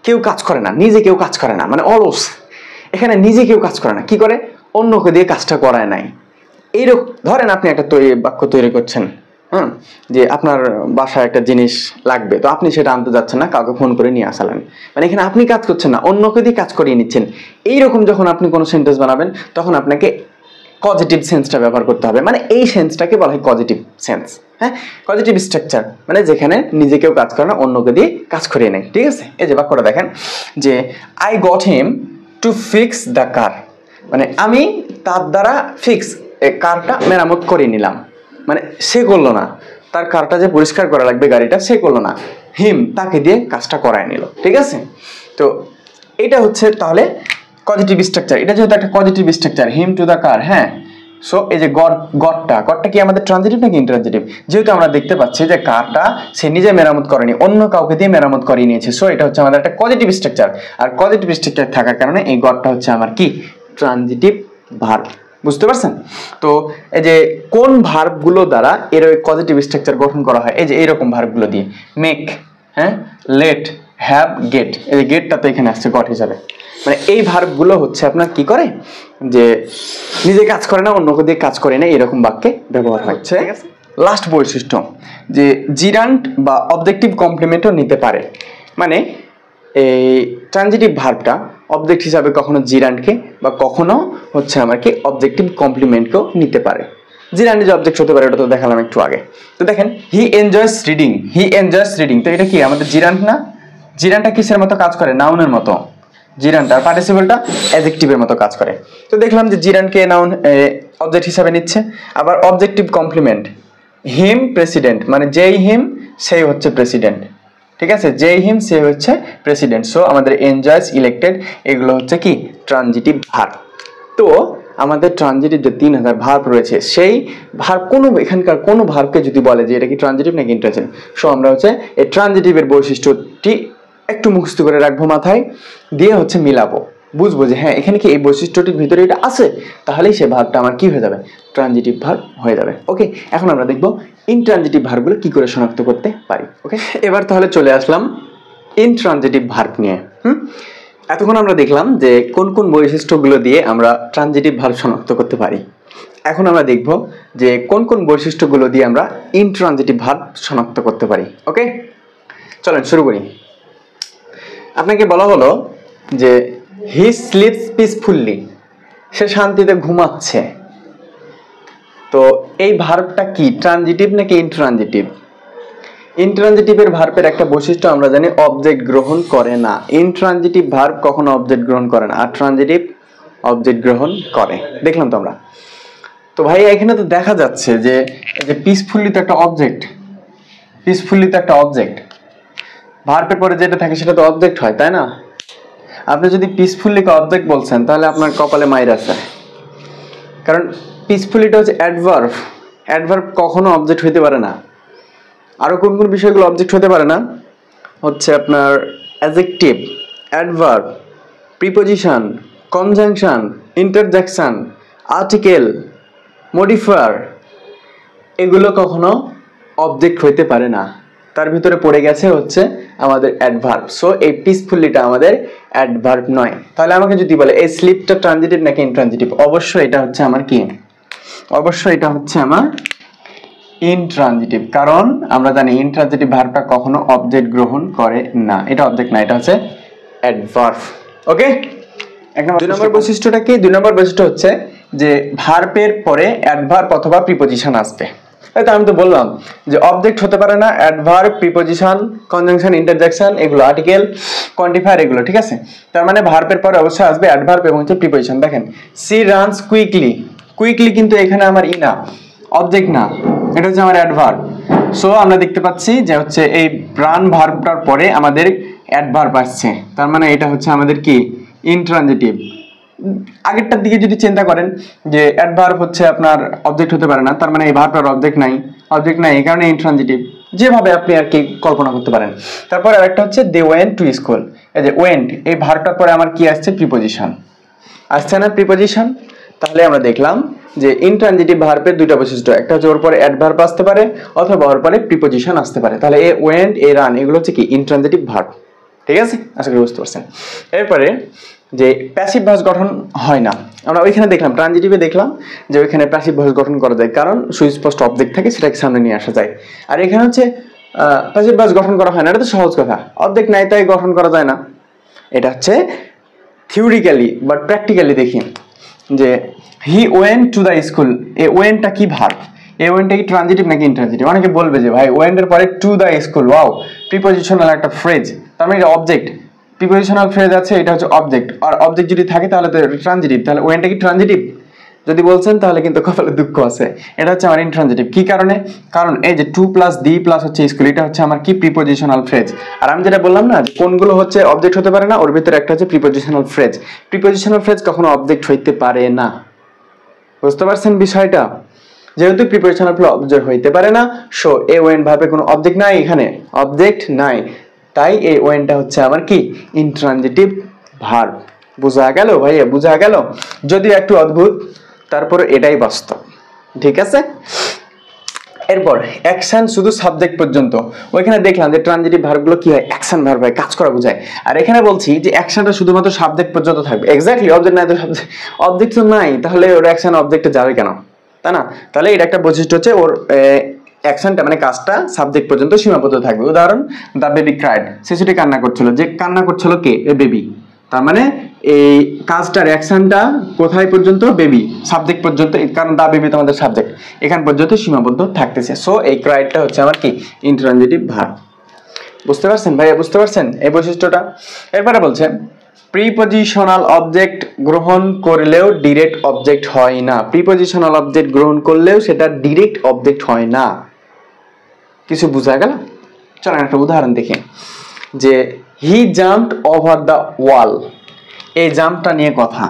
[SPEAKER 1] কেউ কাজ করে না, নিজে কেউ কাজ করে না, মানে অলস, এখানে নিজে কেউ কাজ করে না, কি করে? অন্যকে দিয়ে কাজটা করায় নাই। এইরকম ধরেন আপনি একটা বাক্য তৈরি করছেন, হ্যাঁ, যে আপনার বাসায় একটা জিনিস লাগবে, তো আপনি সেটা আনতে যাচ্ছেন না, কাউকে ফোন করে নিয়ে আসালেন, মানে এখানে আপনি কাজ করছেন না, অন্যকে দিয়ে কাজ করিয়ে নিচ্ছেন। এইরকম যখন আপনি কোনো সেন্টেন্স বানাবেন তখন আপনাকে পজিটিভ সেন্সটা ব্যবহার করতে হবে, মানে এই সেন্সটাকে বলা হয় পজিটিভ সেন্স। হ্যাঁ, পজিটিভ স্ট্রাকচার মানে যেখানে নিজে কেউ কাজ করে না, অন্যকে দিয়ে কাজ করিয়ে নেয়। ঠিক আছে, এই যে বাক্যটা দেখেন যে I got him to fix the car, মানে আমি তার দ্বারা ফিক্স কারটা মেরামত করে নিলাম, মানে সে করলো না, তার কারটা যে পরিষ্কার করা লাগবে গাড়িটা সে করলো না, হিম তাকে দিয়ে কাজটা করায় নিল। ঠিক আছে, তো এটা হচ্ছে তাহলে পজিটিভ স্ট্রাকচার। এটা যেহেতু একটা positive structure, him to the car, হ্যাঁ, সো এই যে গডটা কি আমাদের ট্রানজিটিভ নাকি ইন্ট্রানজিটিভ? যেহেতু আমরা দেখতে পাচ্ছি যে কারটা সে নিজে মেরামত করেনি, অন্য কাউকে দিয়ে মেরামত করিয়ে নিয়েছে, সো এটা হচ্ছে আমাদের একটা পজিটিভ স্ট্রাকচার। আর পজিটিভ স্ট্রাকচার থাকার কারণে এই গডটা হচ্ছে আমার কি? Transitive verb. বুঝতে পারছেন? তো এই যে কোন ভার্বগুলো দ্বারা এর পজিটিভ স্ট্রাকচার গঠন করা হয়? এই যে এইরকম ভার্বগুলো দিয়ে, মেক, হ্যাঁ, লেট, হ্যাভ, গেট। এই যে গেটটা তো এখানে আসছে গট হিসাবে, মানে এই ভার্বগুলো হচ্ছে আপনার কি করে? যে নিজে কাজ করে না, অন্যকে দিয়ে কাজ করে না, এরকম বাক্যে ব্যবহার হচ্ছে। লাস্ট বৈশিষ্ট্য যে জিরান্ট বা অবজেক্টিভ কমপ্লিমেন্টও নিতে পারে, মানে এই ট্রানজিটিভ ভার্বটা অবজেক্ট হিসাবে কখনো জিরান্টকে বা কখনো হচ্ছে আমার কি অবজেক্টিভ কমপ্লিমেন্টকেও নিতে পারে। জিরান্ট যে অবজেক্ট হতে পারে ওটা তো দেখালাম একটু আগে। তো দেখেন হি এনজয়স রিডিং, তো এটা কি আমাদের জিরান্ট না? জিরান্টটা কিসের মতো কাজ করে? নাউনের মতো। জিরান্ট আর পার্টিসিপলটা অ্যাডজেক্টিভের মতো কাজ করে। তো দেখলাম যে জিরান্টকে নাউন অবজেক্ট হিসাবে নিচ্ছে। আবার অবজেক্টিভ কমপ্লিমেন্ট, হিম প্রেসিডেন্ট, মানে যেই হিম সেই হচ্ছে প্রেসিডেন্ট। ঠিক আছে, যেই হিম সে হচ্ছে প্রেসিডেন্ট। সো আমাদের এনজয়স, ইলেক্টেড এগুলো হচ্ছে কি? Transitive verb. তো আমাদের ট্রানজিটিভ যে 3000 ভার্ব রয়েছে, সেই ভার্ব এখানকার কোনো ভার্বকে যদি বলে যে এটা কি ট্রানজিটিভ নাকি ইন্টারজেক্টিভ, সো আমরা হচ্ছে এই ট্রানজিটিভের বৈশিষ্ট্যটি একটু মুখস্থ করে রাখবো মাথায়, দিয়ে হচ্ছে মিলাবো, বুঝবো যে হ্যাঁ এখানে কি এই বৈশিষ্ট্যটির ভিতরে এটা আছে, তাহলেই সে ভার্বটা আমার কি হয়ে যাবে? ট্রানজিটিভ ভার্ব হয়ে যাবে। ওকে, এখন আমরা দেখবো ইনট্রানজিটিভ ভার্বগুলো কি করে শনাক্ত করতে পারি। ওকে, এবার তাহলে চলে আসলাম ইনট্রানজিটিভ ভার্ব নিয়ে। এতক্ষণ আমরা দেখলাম যে কোন কোন বৈশিষ্ট্যগুলো দিয়ে আমরা ট্রানজিটিভ ভার্ব শনাক্ত করতে পারি। এখন আমরা দেখব যে কোন কোন বৈশিষ্ট্যগুলো দিয়ে আমরা ইনট্রানজিটিভ ভার্ব শনাক্ত করতে পারি। ওকে, চলেন শুরু করি। আপনাকে বলা হলো যে হি স্লিপস পিসফুলি, সে শান্তিতে ঘুমাচ্ছে। তো এই ভার্বটা কি, ট্রানজিটিভ নাকি ইনট্রানজিটিভ? ইনট্রানজিটিভের ভার্বের একটা বৈশিষ্ট্য আমরা জানি, অবজেক্ট গ্রহণ করে না। ইনট্রানজিটিভ ভার্ব কখনো অবজেক্ট গ্রহণ করে না, আর ট্রানজিটিভ অবজেক্ট গ্রহণ করে। দেখলাম তো আমরা। তো ভাই এখানে তো দেখা যাচ্ছে যে এই যে পিসফুলি তো একটা অবজেক্ট, পিসফুলি তো একটা অবজেক্ট, ভার্বের পরে যেটা থাকে সেটা তো অবজেক্ট হয়, তাই না? আপনি যদি পিসফুলিকে অবজেক্ট বলছেন তাহলে আপনার কপালে মাইর আছে, কারণ পিসফুলিটা হচ্ছে অ্যাডভার্ব। অ্যাডভার্ব কখনো অবজেক্ট হইতে পারে না। আরো কোন কোন বিষয়গুলো অবজেক্ট হতে পারে না হচ্ছে আপনার adjective, adverb, preposition, conjunction, interjection, article, modifier, এগুলো কখনো অবজেক্ট হইতে পারে না। তার ভিতরে পড়ে গেছে হচ্ছে আমাদের অ্যাডভার্ব। সো এই পিসফুলিটা আমাদের অ্যাডভার্ব নয়। তাহলে আমাকে যদি বলে এই স্লিপটা ট্রানজিটিভ নাকি ইনট্রানজিটিভ, অবশ্যই এটা হচ্ছে আমার কি, অবশ্যই এটা হচ্ছে আমার ইনট্রানজিটিভ। কারণ আমরা জানি ইনট্রানজিটিভ ভার্বটা কখনো অবজেক্ট গ্রহণ করে না, এটা অবজেক্ট না, এটা হচ্ছে অ্যাডভার্ব। ওকে, এক নম্বর। দুই নম্বর বৈশিষ্ট্যটা কি? দুই নম্বর বৈশিষ্ট্য হচ্ছে যে ভার্বের পরে অ্যাডভার্ব অথবা প্রিপোজিশন আসবে। তাই তো আমি তো বললাম যে অবজেক্ট হতে পারে না, অ্যাডভার্ব, প্রিপোজিশন, কনজাংশন, ইন্টারজেকশন, এগুলো আর্টিকেল, কোয়ান্টিফায়ার, এগুলো, ঠিক আছে? তার মানে ভার্বের পরে অবশ্যই আসবে অ্যাডভার্ব এবং হচ্ছে প্রিপোজিশন। দেখেন সি রানস কুইকলি, কুইকলি কিন্তু এখানে আমার ই না, অবজেক্ট না, এটা হচ্ছে আমার অ্যাডভার্ব। সো আমরা দেখতে পাচ্ছি যে হচ্ছে এই রান ভার্বটার পরে আমাদের অ্যাডভার্ব আসছে, তার মানে এটা হচ্ছে আমাদের কি, ইনট্রানজিটিভ। আগেরটার দিকে যদি চিন্তা করেন যে অ্যাডভার্ব হচ্ছে আপনার অবজেক্ট হতে পারে না, তার মানে এই ভার্বটার অবজেক্ট নাই, অবজেক্ট নাই, এই কারণে ইনট্রানজিটিভ, যেভাবে আপনি আর কি কল্পনা করতে পারেন। তারপর আরেকটা হচ্ছে দে ওয়েন্ট টু স্কুল, এই যে ওয়েন্ট, এই ভার্বটার পরে আমার কি আসছে, প্রিপোজিশন আসছে না, প্রিপোজিশন। তাহলে আমরা দেখলাম যে ইনট্রানজিটিভ ভার্বের দুইটা বৈশিষ্ট্য, একটা হচ্ছে ওর পরে অ্যাডভার্ব আসতে পারে অথবা ওর পরে প্রিপোজিশন আসতে পারে। তাহলে এ ওয়েন্ট, এ রান, এগুলো হচ্ছে কি, ইনট্রানজিটিভ ভার্ব। ঠিক আছে, আশা করি বুঝতে পারছেন। এরপরে যে প্যাসিভ ভয়েস গঠন হয় না, আমরা ওইখানে দেখলাম, ট্রানজিটিভে দেখলাম যে ওইখানে প্যাসিভ ভয়েস গঠন করা যায়, কারণ সুস্পষ্ট অবজেক্ট থাকে, সেটাকে সামনে নিয়ে আসা যায়। আর এখানে হচ্ছে প্যাসিভ ভয়েস গঠন করা হয় না, এটা তো সহজ কথা, অবজেক্ট নাই তাই গঠন করা যায় না। এটা হচ্ছে থিওরিক্যালি, বাট প্র্যাকটিক্যালি দেখি যে he went to the school, এই ওয়েন্টটা কি ভার্ব, এই ওয়েন্টটা কি ট্রানজিটিভ নাকি ইনট্রানজিটিভ? অনেকে বলবে যে ভাই ওয়েন্টের পরে to the school, wow, prepositional একটা ফ্রেজ, তার মানে এটা অবজেক্ট, প্রিপোজিশনাল ফ্রেজ আছে, এটা হচ্ছে অবজেক্ট, আর অবজেক্ট যদি থাকে তাহলে তো ট্রানজিটিভ, তাহলে ওয়েন্টটা কি ট্রানজিটিভ? যদি বলছেন তাহলে কিন্তু কপালে দুঃখ আছে, এটা হচ্ছে আমার ইনট্রানজিটিভ। কি কারণে? কারণ এই যে টু প্লাস দি প্লাস হচ্ছে স্কুল, এটা হচ্ছে আমার কি, প্রিপোজিশনাল ফ্রেজ। আর আমি যেটা বললাম না কোনগুলো হচ্ছে অবজেক্ট হতে পারে না, ওর ভিতরে একটা হচ্ছে প্রিপোজিশনাল ফ্রেজ। প্রিপোজিশনাল ফ্রেজ কখনো অবজেক্ট হইতে পারে না, বুঝতে পারছেন বিষয়টা? যেহেতু প্রিপোজিশনাল ফ্রেজ অবজেক্ট হইতে পারে না, সো এ ওয়েন্ট ভার্বে কোনো অবজেক্ট নাই, এখানে অবজেক্ট নাই, তাই এই ওয়েন্টটা হচ্ছে আমার কি, ইনট্রানজিটিভ ভার্ব। বোঝা গেল ভাইয়া, বোঝা গেল? যদিও একটু অদ্ভুত, তারপরে এটাই বাস্তব। ঠিক আছে, এরপর অ্যাকশন শুধু সাবজেক্ট পর্যন্ত। ওইখানে দেখলাম যে ট্রানজিটিভ ভার্বগুলো কি হয়, অ্যাকশন ভার্ব হয়, কাজ করা বোঝায়। আর এখানে বলছি যে অ্যাকশনটা শুধুমাত্র সাবজেক্ট পর্যন্ত থাকবে। এক্স্যাক্টলি, অবজেক্ট নাই তো সাবজেক্ট, অবজেক্ট তো নাই, তাহলে ওর অ্যাকশন অবজেক্টে যাবে কেন, তাই না? তাহলে এটা একটা বৈশিষ্ট্য হচ্ছে ওর অ্যাকশনটা মানে কাজটা সাবজেক্ট পর্যন্ত সীমাবদ্ধ থাকবে। উদাহরণ, দ্য বেবি ক্রাইড, শিশুটি কান্না করছিল, যে কান্না করছিল কে, এ বেবি, তার মানে এই কাজটার অ্যাকশনটা কোথায় পর্যন্ত, বেবি, সাবজেক্ট পর্যন্ত, কারণ দা বেবি তোমাদের সাবজেক্ট, এখান পর্যন্ত সীমাবদ্ধ থাকতেছে। সো এই ক্রাইডটা হচ্ছে আমার কি, ইনট্রানজিটিভ ভার্ব। বুঝতে পারছেন ভাইয়া, বুঝতে পারছেন এই বৈশিষ্ট্যটা? এরপরে বলছে প্রিপোজিশনাল অবজেক্ট গ্রহণ করলেও ডিরেক্ট অবজেক্ট হয় না। প্রিপোজিশনাল অবজেক্ট গ্রহণ করলেও সেটা ডিরেক্ট অবজেক্ট হয় না। কিছু বোঝা গেল? চলেন একটা উদাহরণ দেখি, যে হি জাম্পড ওভার দ্য ওয়াল, এই জাম্পটা নিয়ে কথা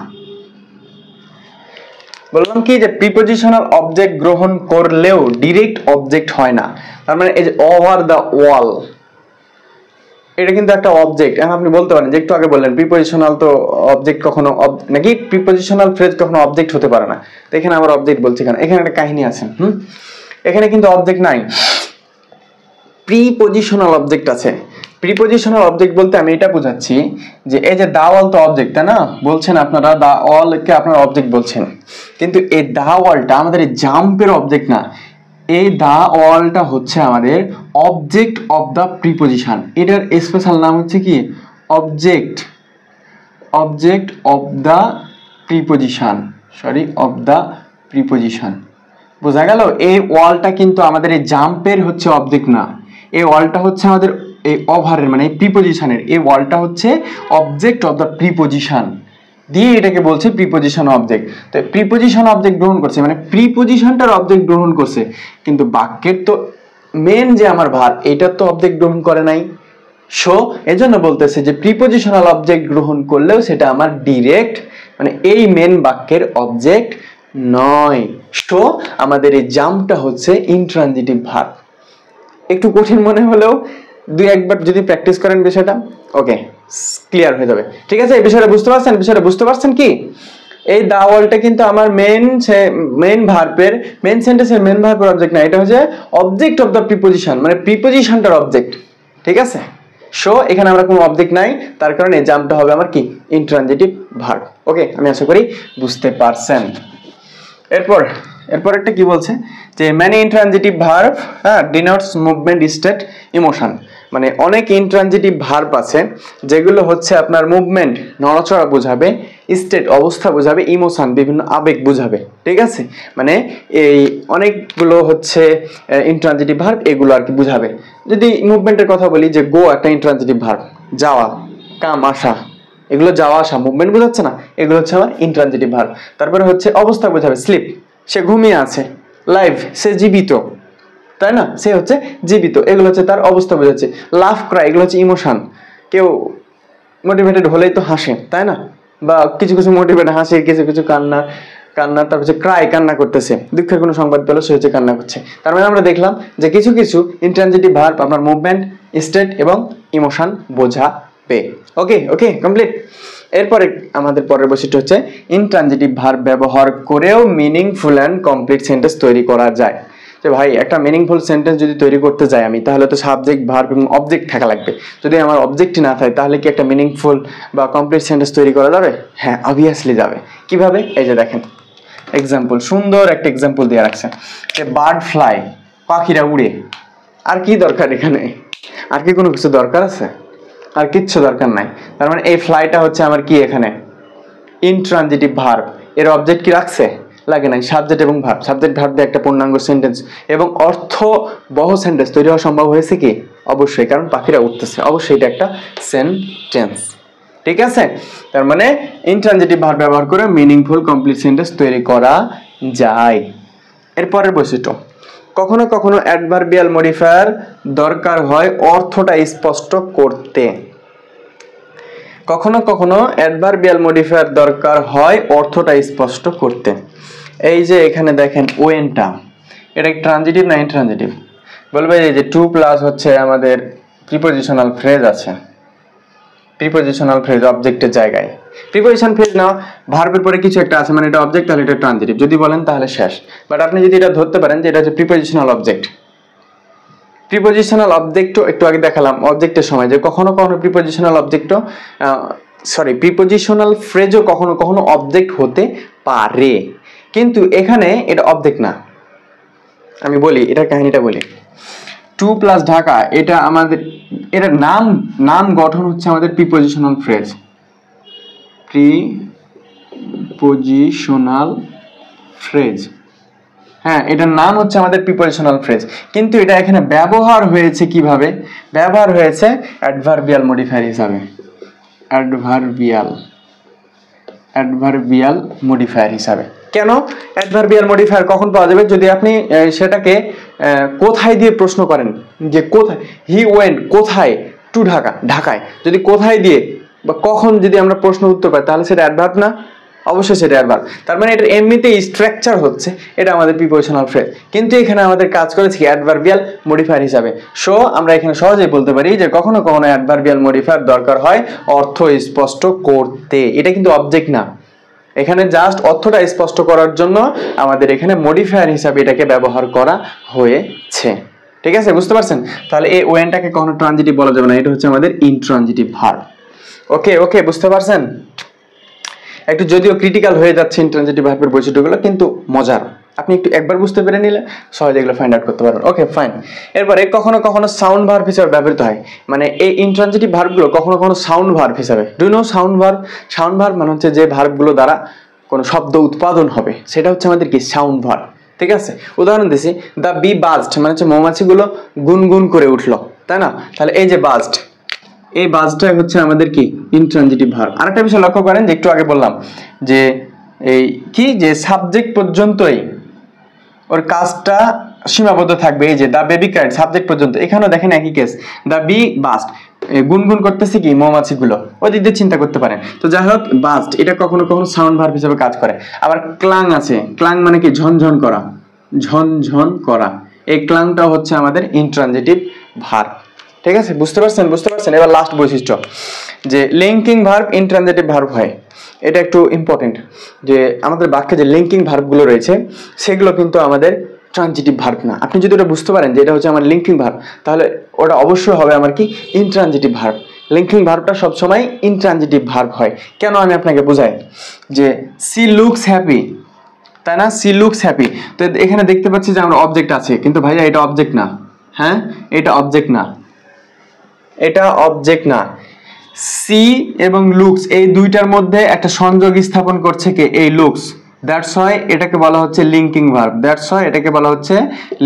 [SPEAKER 1] বললাম কি, যে প্রিপোজিশনাল অবজেক্ট গ্রহণ করলেও ডিরেক্ট অবজেক্ট হয় না। তার মানে এই যে ওভার দ্য ওয়াল, এটা কিন্তু একটা অবজেক্ট। এখন আপনি বলতে পারেন যে একটু আগে বললেন প্রিপোজিশনাল তো অবজেক্ট কখনো নাকি, প্রিপোজিশনাল ফ্রেজ কখনো অবজেক্ট হতে পারে না, তো এখানে আবার অবজেক্ট বলছি কেন? এখানে একটা কাহিনী আছে। এখানে কিন্তু অবজেক্ট নাই, প্রিপোজিশনাল অবজেক্ট আছে। প্রিপোজিশনাল অবজেক্ট বলতে আমি এটা বোঝাচ্ছি যে এই যে দা ওয়াল তো অবজেক্ট, তাই না? বলছেন আপনারা দা ওয়ালকে আপনারা অবজেক্ট বলছেন, কিন্তু এই দা ওয়ালটা আমাদের এই জাম্পের অবজেক্ট না। এই দা ওয়ালটা হচ্ছে আমাদের অবজেক্ট অফ দা প্রিপোজিশন। এটার স্পেশাল নাম হচ্ছে কি, object, object of the preposition, of the preposition. বোঝা গেল? এই ওয়ালটা কিন্তু আমাদের এই জাম্পের হচ্ছে অবজেক্ট না, এই ওয়ালটা হচ্ছে আমাদের এই ওভারের মানে এই প্রিপোজিশনের, এই ওয়ালটা হচ্ছে অবজেক্ট অফ দ্য প্রিপোজিশন দিয়ে এটাকে বলছে প্রিপোজিশন অবজেক্ট। তো প্রিপোজিশন অবজেক্ট গ্রহণ করছে মানে প্রিপোজিশনটার অবজেক্ট গ্রহণ করছে, কিন্তু বাক্যের তো মেন যে আমার ভার্ব এটার তো অবজেক্ট গ্রহণ করে নাই। সো এজন্য বলতেছে যে প্রিপোজিশনাল অবজেক্ট গ্রহণ করলেও সেটা আমার ডিরেক্ট মানে এই মেন বাক্যের অবজেক্ট নয়। সো আমাদের এই জাম্পটা হচ্ছে ইনট্রানজিটিভ ভার্ব। একটু কঠিন মনে হলেও দুই একবার যদি প্র্যাকটিস করেন বিষয়টা ওকে ক্লিয়ার হয়ে যাবে। ঠিক আছে, এই বিষয়টা বুঝতে পারছেন? বিষয়টা বুঝতে পারছেন কি? এই দা ওয়ালটা কিন্তু আমার মেন ভার্বের মেন সেন্টেন্সের মেন ভার্বের অবজেক্ট না, এটা হচ্ছে অবজেক্ট অফ দ্য প্রিপোজিশন মানে প্রিপোজিশনটার অবজেক্ট। ঠিক আছে, সো এখানে আমরা কোনো অবজেক্ট নাই, তার কারণে এই জাম্পটা হবে আমার কি ইনট্রানজিটিভ ভার্ব। ওকে, আমি আশা করি বুঝতে পারছেন। এরপর একটা কি বলছে যে many intransitive verb denotes movement, state, emotion. মানে অনেক ইনট্রানজিটিভ ভার্ব আছে যেগুলো হচ্ছে আপনার মুভমেন্ট নড়াচড়া বোঝাবে, স্টেট অবস্থা বোঝাবে, ইমোশন বিভিন্ন আবেগ বোঝাবে। ঠিক আছে, মানে এই অনেকগুলো হচ্ছে ইনট্রানজিটিভ ভার্ব এগুলো আর কি বোঝাবে। যদি মুভমেন্টের কথা বলি যে গো একটা ইনট্রানজিটিভ ভার্ব, যাওয়া, কাম, আসা, এগুলো যাওয়া আসা মুভমেন্ট বোঝাচ্ছে না, এগুলো হচ্ছে আমার ইনট্রানজিটিভ ভার্ব। তারপরে হচ্ছে অবস্থা বোঝাবে, স্লিপ সে ঘুমিয়ে আছে, লাইভ সে জীবিত, তাই না, সে হচ্ছে জীবিত, এগুলো হচ্ছে তার অবস্থা বোঝাচ্ছে। লাফ, ক্রাই এগুলো হচ্ছে ইমোশন, কেউ মোটিভেটেড হলেই তো হাসে, তাই না, বা কিছু কিছু মোটিভেট হাসে, কিছু কিছু কান্না, তারপর হচ্ছে ক্রাই কান্না করতেছে, দুঃখের কোনো সংবাদ পেলো সে হচ্ছে কান্না করছে। তার মানে আমরা দেখলাম যে কিছু কিছু ইনট্রানজিটিভ ভার্ব আপনার মুভমেন্ট, স্টেট এবং ইমোশন বোঝাবে। ওকে ওকে কমপ্লিট। এরপরে আমাদের পরের বৈশিষ্ট্য হচ্ছে ইনট্রানজিটিভ ভার্ব ব্যবহার করেও মিনিংফুল অ্যান্ড কমপ্লিট সেন্টেন্স তৈরি করা যায়। যে ভাই একটা মিনিংফুল সেন্টেন্স যদি তৈরি করতে যাই আমি, তাহলে তো সাবজেক্ট, ভার্ব এবং অবজেক্ট থাকা লাগবে। যদি আমার অবজেক্টই না থাকে তাহলে কি একটা মিনিংফুল বা কমপ্লিট সেন্টেন্স তৈরি করা যাবে? হ্যাঁ, অবভিয়াসলি যাবে। কিভাবে? এই যে দেখেন এক্সাম্পল, সুন্দর একটা এক্সাম্পল দিয়ে রাখছে যে বার্ড ফ্লাই, পাখিরা উড়ে। আর কি দরকার এখানে? আর কি কোনো কিছু দরকার আছে? আর কিচ্ছু দরকার নাই। তার মানে এই ফ্লাইটা হচ্ছে আমার কি এখানে ইনট্রানজিটিভ ভার্ব, এর অবজেক্ট কি রাখছে? লাগে নাই। সাবজেক্ট এবং ভার্ব, সাবজেক্ট ভার্ব দিয়ে একটা পূর্ণাঙ্গ সেন্টেন্স এবং অর্থবহ সেন্টেন্স তৈরি হওয়া সম্ভব হয়েছে কি? অবশ্যই, কারণ পাখিরা উঠতেছে, অবশ্যই এটা একটা সেন্টেন্স। ঠিক আছে, তার মানে ইনট্রানজিটিভ ভার্ব ব্যবহার করে মিনিংফুল কমপ্লিট সেন্টেন্স তৈরি করা যায়। এরপরের বৈশিষ্ট্য, কখনো কখনো অ্যাডভার্বিয়াল মডিফায়ার দরকার হয় অর্থটা স্পষ্ট করতে। কখনো কখনো অ্যাডভার্বিয়াল মডিফায়ার দরকার হয় অর্থটা স্পষ্ট করতে। এই যে এখানে দেখেন ওয়েনটা, এটা ট্রানজিটিভ না ইনট্রানজিটিভ? বলবে এই যে টু প্লাস হচ্ছে আমাদের প্রিপোজিশনাল ফ্রেজ আছে, প্রিপোজিশনাল ফ্রেজ অবজেক্টের জায়গায়। প্রিপোজিশন ফ্রেজ না, ভার্বের পরে কিছু একটা আছে মানে এটা অবজেক্ট, তাহলে এটা ট্রানজিটিভ যদি বলেন তাহলে শেষ। বাট আপনি যদি এটা ধরতে পারেন যে এটা হচ্ছে প্রিপোজিশনাল অবজেক্ট, প্রিপোজিশনাল অবজেক্টও একটু আগে দেখালাম অবজেক্টের সময় যে কখনো কখনো প্রিপোজিশনাল অবজেক্টও প্রিপোজিশনাল ফ্রেজও কখনো কখনো অবজেক্ট হতে পারে, কিন্তু এখানে এটা অবজেক্ট না। আমি বলি এটার কাহিনীটা বলি। টু প্লাস ঢাকা, এটা আমাদের এটা নাম গঠন হচ্ছে আমাদের প্রিপোজিশনাল ফ্রেজ, প্রিপোজিশনাল ফ্রেজ। হ্যাঁ, এটার নাম হচ্ছে আমাদের প্রিপোজিশনাল ফ্রেজ, কিন্তু এটা এখানে ব্যবহার হয়েছে কিভাবে? ব্যবহার হয়েছে অ্যাডভার্বিয়াল মডিফায়ার হিসাবে। অ্যাডভার্বিয়াল মডিফায়ার হিসাবে। কেন অ্যাডভার্বিয়াল মডিফায়ার কখন পাওয়া যাবে? যদি আপনি সেটাকে কোথায় দিয়ে প্রশ্ন করেন, যে কোথায়, হি ওয়েন্ট কোথায়, টু ঢাকা ঢাকায়, যদি কোথায় দিয়ে বা কখন যদি আমরা প্রশ্ন উত্তর পাই তাহলে সেটা অ্যাডভার্ব না? অবশ্যই সেটা অ্যাডভার্ব। তার মানে এটার এমনিতেই স্ট্রাকচার হচ্ছে এটা আমাদের প্রিপোজিশনাল ফ্রেজ, কিন্তু এখানে আমাদের কাজ করেছে কি অ্যাডভার্বিয়াল মডিফায়ার হিসাবে। সো আমরা এখানে সহজেই বলতে পারি যে কখনো কখনো অ্যাডভার্বিয়াল মডিফায়ার দরকার হয় অর্থ স্পষ্ট করতে। এটা কিন্তু অবজেক্ট না, এখানে জাস্ট অর্থটা স্পষ্ট করার জন্য আমাদের এখানে মডিফায়ার হিসাবে এটাকে ব্যবহার করা হয়েছে। ঠিক আছে, বুঝতে পারছেন? তাহলে এই ওয়েনটাকে কখনো ট্রানজিটিভ বলা যাবে না, এটা হচ্ছে আমাদের ইনট্রানজিটিভ ভার্ব। ওকে ওকে, বুঝতে পারছেন? একটু যদিও ক্রিটিক্যাল হয়ে যাচ্ছে ইনট্রানজিটিভ ভার্বের বৈশিষ্ট্যগুলো, কিন্তু মজার। আপনি একটু একবার বুঝতে পেরে নিলে সহজে এগুলো ফাইন্ড আউট করতে পারবেন। Okay fine. এরপরে কখনো কখনো সাউন্ড ভার্ব হিসেবে ব্যবহৃত হয়, মানে এই ইনট্রানজিটিভ ভার্বগুলো কখনো কখনো সাউন্ড ভার্ব হিসাবে। Do know sound verb? Sound verb মানে হচ্ছে যে ভার্বগুলো দ্বারা কোনো শব্দ উৎপাদন হবে, সেটা হচ্ছে আমাদের কি সাউন্ড ভার্ব। ঠিক আছে, উদাহরণ দিছি, দ্য বি বাজড মানে হচ্ছে মৌমাছিগুলো গুনগুন করে উঠলো, তাই না? তাহলে এই যে বাজড, এই বাজটা হচ্ছে আমাদের কি ইনট্রানজিটিভ ভার্ব। আরেকটা বিষয় লক্ষ্য করেন যে একটু আগে বললাম যে এই কি যে সাবজেক্ট পর্যন্তই ওর কাজটা সীমাবদ্ধ থাকবে। এই যে দ্য বেবি ক্রাইড সাবজেক্ট পর্যন্ত, এখানেও দেখেন একই কেস, দ্য বি বাজড গুনগুন করতেছে কি মৌমাছিগুলো, ওই দিক দিয়ে চিন্তা করতে পারেন। তো যাই হোক বাজড এটা কখনো কখনো সাউন্ড ভার্ব হিসেবে কাজ করে। আবার ক্লাং আছে, ক্লাং মানে কি ঝনঝন করা, ঝনঝন করা, এই ক্লাংটাও হচ্ছে আমাদের ইনট্রানজিটিভ ভার্ব। ঠিক আছে, বুঝতে পারছেন? এবার লাস্ট বৈশিষ্ট্য যে লিঙ্কিং ভার্ব ইনট্রানজিটিভ ভার্ব হয়। এটা একটু ইম্পর্টেন্ট যে আমাদের বাক্যে যে লিঙ্কিং ভার্বগুলো রয়েছে সেগুলো কিন্তু আমাদের ট্রানজিটিভ ভার্ব না। আপনি যদি এটা বুঝতে পারেন যে এটা হচ্ছে আমার লিঙ্কিং ভার্ব, তাহলে ওটা অবশ্যই হবে আমার কি ইনট্রানজিটিভ ভার্ব। লিঙ্কিং ভার্বটা সবসময় ইনট্রানজিটিভ ভার্ব হয়। কেন আমি আপনাকে বোঝাই, যে সি লুকস হ্যাপি, তাই না? সি লুকস হ্যাপি, তো এখানে দেখতে পাচ্ছি যে আমরা অবজেক্ট আছে, কিন্তু ভাইয়া এটা অবজেক্ট না। হ্যাঁ, এটা অবজেক্ট না, এটা অবজেক্ট না। সি এবং লুকস এই দুইটার মধ্যে একটা সংযোগ স্থাপন করছে কে? এই লুকস। দ্যাটস ওয়াই এটাকে বলা হচ্ছে লিঙ্কিং ভার্ব। দ্যাটস ওয়াই এটাকে বলা হচ্ছে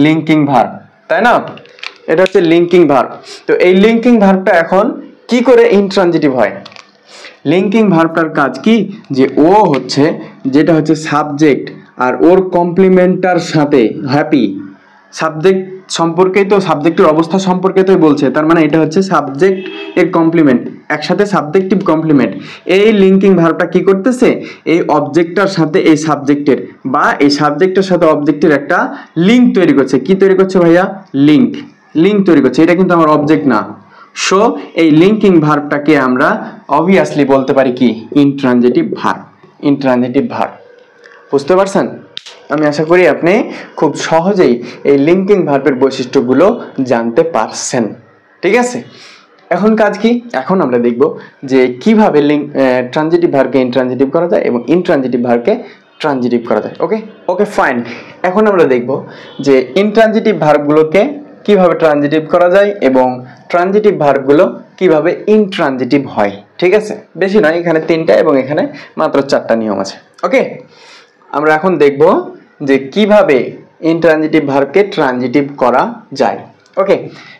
[SPEAKER 1] লিঙ্কিং ভার্ব, তাই না? এটা হচ্ছে লিঙ্কিং ভার্ব। তো এই লিঙ্কিং ভার্বটা এখন কি করে ইনট্রানজিটিভ হয়? লিঙ্কিং ভার্বটার কাজ কি, যে ও হচ্ছে যেটা হচ্ছে সাবজেক্ট আর ওর কমপ্লিমেন্টার সাথে হ্যাপি, সাবজেক্ট সম্পর্কেই তো, সাবজেক্টের অবস্থা সম্পর্কে তো বলছে, তার মানে এটা হচ্ছে সাবজেক্ট এর কমপ্লিমেন্ট, একসাথে সাবজেক্টিভ কমপ্লিমেন্ট। এই লিঙ্কিং ভার্বটা কি করতেছে, এই অবজেক্টটার সাথে এই সাবজেক্টের বা এই সাবজেক্টের সাথে অবজেক্টের একটা লিঙ্ক তৈরি করছে। কি তৈরি করছে ভাইয়া? লিঙ্ক তৈরি করছে। এটা কিন্তু আমার অবজেক্ট না। সো এই লিঙ্কিং ভার্বটাকে আমরা অবভিয়াসলি বলতে পারি কি ইনট্রানজিটিভ ভার্ব। ইনট্রানজিটিভ ভার্ব, বুঝতে পারছেন? আমি আশা করি আপনি খুব সহজেই এই লিঙ্কিং ভার্বের বৈশিষ্ট্যগুলো জানতে পারছেন। ঠিক আছে, এখন কাজ কি? এখন আমরা দেখব যে কিভাবে ট্রানজিটিভ ভার্বকে ইনট্রানজিটিভ করা যায় এবং ইনট্রানজিটিভ ভার্বকে ট্রানজিটিভ করা যায়। Okay fine. এখন আমরা দেখব যে ইনট্রানজিটিভ ভার্বগুলোকে কিভাবে ট্রানজিটিভ করা যায় এবং ট্রানজিটিভ ভার্বগুলো কিভাবে ইনট্রানজিটিভ হয়। ঠিক আছে, বেশি নয়, এখানে 3টা এবং এখানে মাত্র 4টা নিয়ম আছে। ওকে, আমরা এখন দেখব যে কিভাবে ইনট্রানজিটিভ ভার্বকে ট্রানজিটিভ করা যায়। ওকে,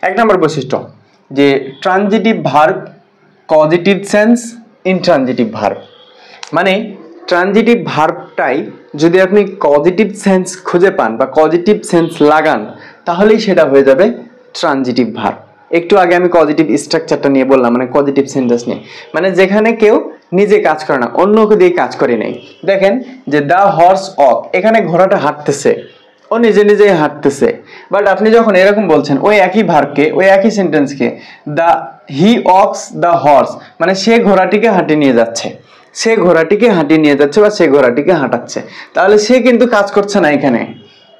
[SPEAKER 1] 1 নম্বর বৈশিষ্ট্য যে transitive verb positive sense intransitive verb, মানে ট্রানজিটিভ ভার্বটাই যদি আপনি পজিটিভ সেন্স খুঁজে পান বা পজিটিভ সেন্স লাগান, তাহলেই সেটা হয়ে যাবে ট্রানজিটিভ ভার্ব। একটু আগে আমি পজিটিভ স্ট্রাকচারটা নিয়ে বললাম, মানে পজিটিভ সেন্টেন্স নিয়ে, মানে যেখানে কেউ নিজে কাজ করে না, অন্যকে দিয়ে কাজ করে নেই। দেখেন যে দ্য হর্স ওয়াক, এখানে ঘোড়াটা হাঁটতেছে, ও নিজে নিজেই হাঁটতেছে। বাট আপনি যখন এরকম বলছেন ওই একই ভার্বকে, ওই একই সেন্টেন্সকে, the he walks the horse, মানে সে ঘোড়াটিকে হাঁটিয়ে নিয়ে যাচ্ছে, সে ঘোড়াটিকে হাঁটিয়ে নিয়ে যাচ্ছে বা সে ঘোড়াটিকে হাঁটাচ্ছে, তাহলে সে কিন্তু কাজ করছে না, এখানে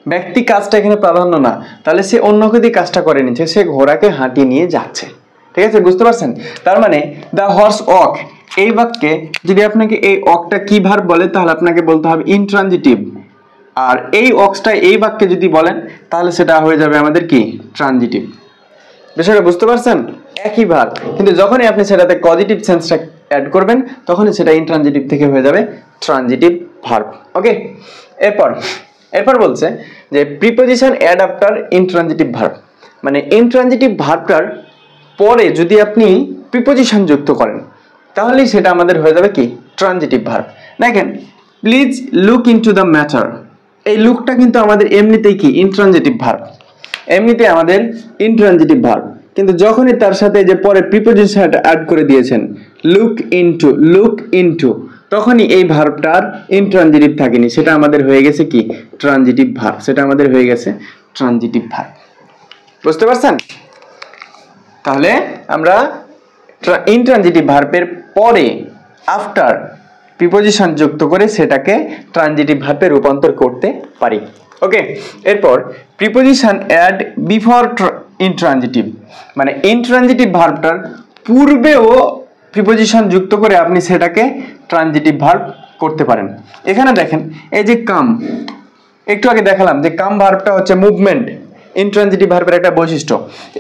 [SPEAKER 1] ব্যক্তি কাজটা এখানে প্রাধান্য না, তাহলে সে অন্যকে দিয়ে কাজটা করে নিচ্ছে, সে ঘোড়াকে হাঁটিয়ে নিয়ে যাচ্ছে। ঠিক আছে, বুঝতে পারছেন? তার মানে দ্য হর্স ওয়াক, এই বাক্যে যদি আপনাকে এই ওয়াকটা কি ভার্ব বলে, তাহলে আপনাকে বলতে হবে ইনট্রানজিটিভ। আর এই ওয়াকসটা এই বাক্যে যদি বলেন, তাহলে সেটা হয়ে যাবে আমাদের কি ট্রানজিটিভ। বিষয়টা বুঝতে পারছেন? একই ভার্ব, কিন্তু যখনই আপনি সেটাতে পজিটিভ সেন্সটা অ্যাড করবেন, তখনই সেটা ইনট্রানজিটিভ থেকে হয়ে যাবে ট্রানজিটিভ ভার্ব। ওকে, এরপর বলছে যে preposition add after intransitive verb, মানে ইনট্রানজিটিভ ভার্বটার পরে যদি আপনি প্রিপোজিশন যুক্ত করেন, তাহলেই সেটা আমাদের হয়ে যাবে কি ট্রানজিটিভ ভার্ব। দেখেন, please look into the matter, এই লুকটা কিন্তু আমাদের এমনিতেই কি ইনট্রানজিটিভ ভার্ব, এমনিতে আমাদের ইনট্রানজিটিভ ভার্ব, কিন্তু যখনই তার সাথে যে পরে প্রিপোজিশন অ্যাড করে দিয়েছেন লুক ইনটু, তখনই এই ভার্বটার ইনট্রানজিটিভ থাকেনি, সেটা আমাদের হয়ে গেছে কি ট্রানজিটিভ ভার্ব, সেটা আমাদের হয়ে গেছে ট্রানজিটিভ ভার্ব। বুঝতে পারছেন? তাহলে আমরা ইনট্রানজিটিভ ভার্বের পরে আফটার প্রিপোজিশন যুক্ত করে সেটাকে ট্রানজিটিভ ভার্বে রূপান্তর করতে পারি। ওকে, এরপর প্রিপোজিশন অ্যাড বিফোর ইনট্রানজিটিভ, মানে ইনট্রানজিটিভ ভার্বটার পূর্বেও প্রিপোজিশন যুক্ত করে আপনি সেটাকে ট্রানজিটিভ ভার্ব করতে পারেন। এখানে দেখেন, এই যে কাম, একটু আগে দেখালাম যে কাম ভার্বটা হচ্ছে মুভমেন্ট, ইনট্রানজিটিভ ভার্বের একটা বৈশিষ্ট্য।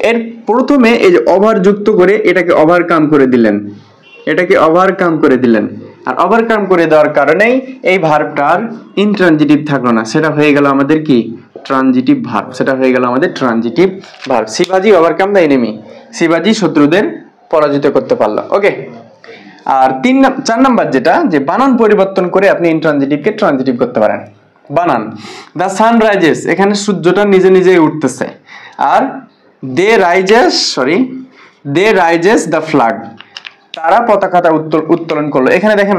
[SPEAKER 1] এর প্রথমে এই যে ওভার যুক্ত করে এটাকে ওভারকাম করে দিলেন, আর ওভারকাম করে দেওয়ার কারণেই এই ভার্বটার ইনট্রানজিটিভ থাকলো না, সেটা হয়ে গেল আমাদের কি ট্রানজিটিভ ভার্ব, সেটা হয়ে গেল আমাদের ট্রানজিটিভ ভার্ব। শিবাজি ওভারকাম দ্য এনিমি, শিবাজি শত্রুদের পরাজিত করতে পারলো। ওকে, আর 4 নাম্বার যেটা, যে বানান পরিবর্তন করে আপনি ইনট্রানজিটিভকে ট্রানজিটিভ করতে পারেন। বানান, দ্য সান রাইজেস, এখানে সূর্যটা নিজে নিজেই উঠতেছে। আর দে রাইজেস দ্য ফ্ল্যাগ, তারা পতাকাটা উত্তোলন করলো। এখানে দেখেন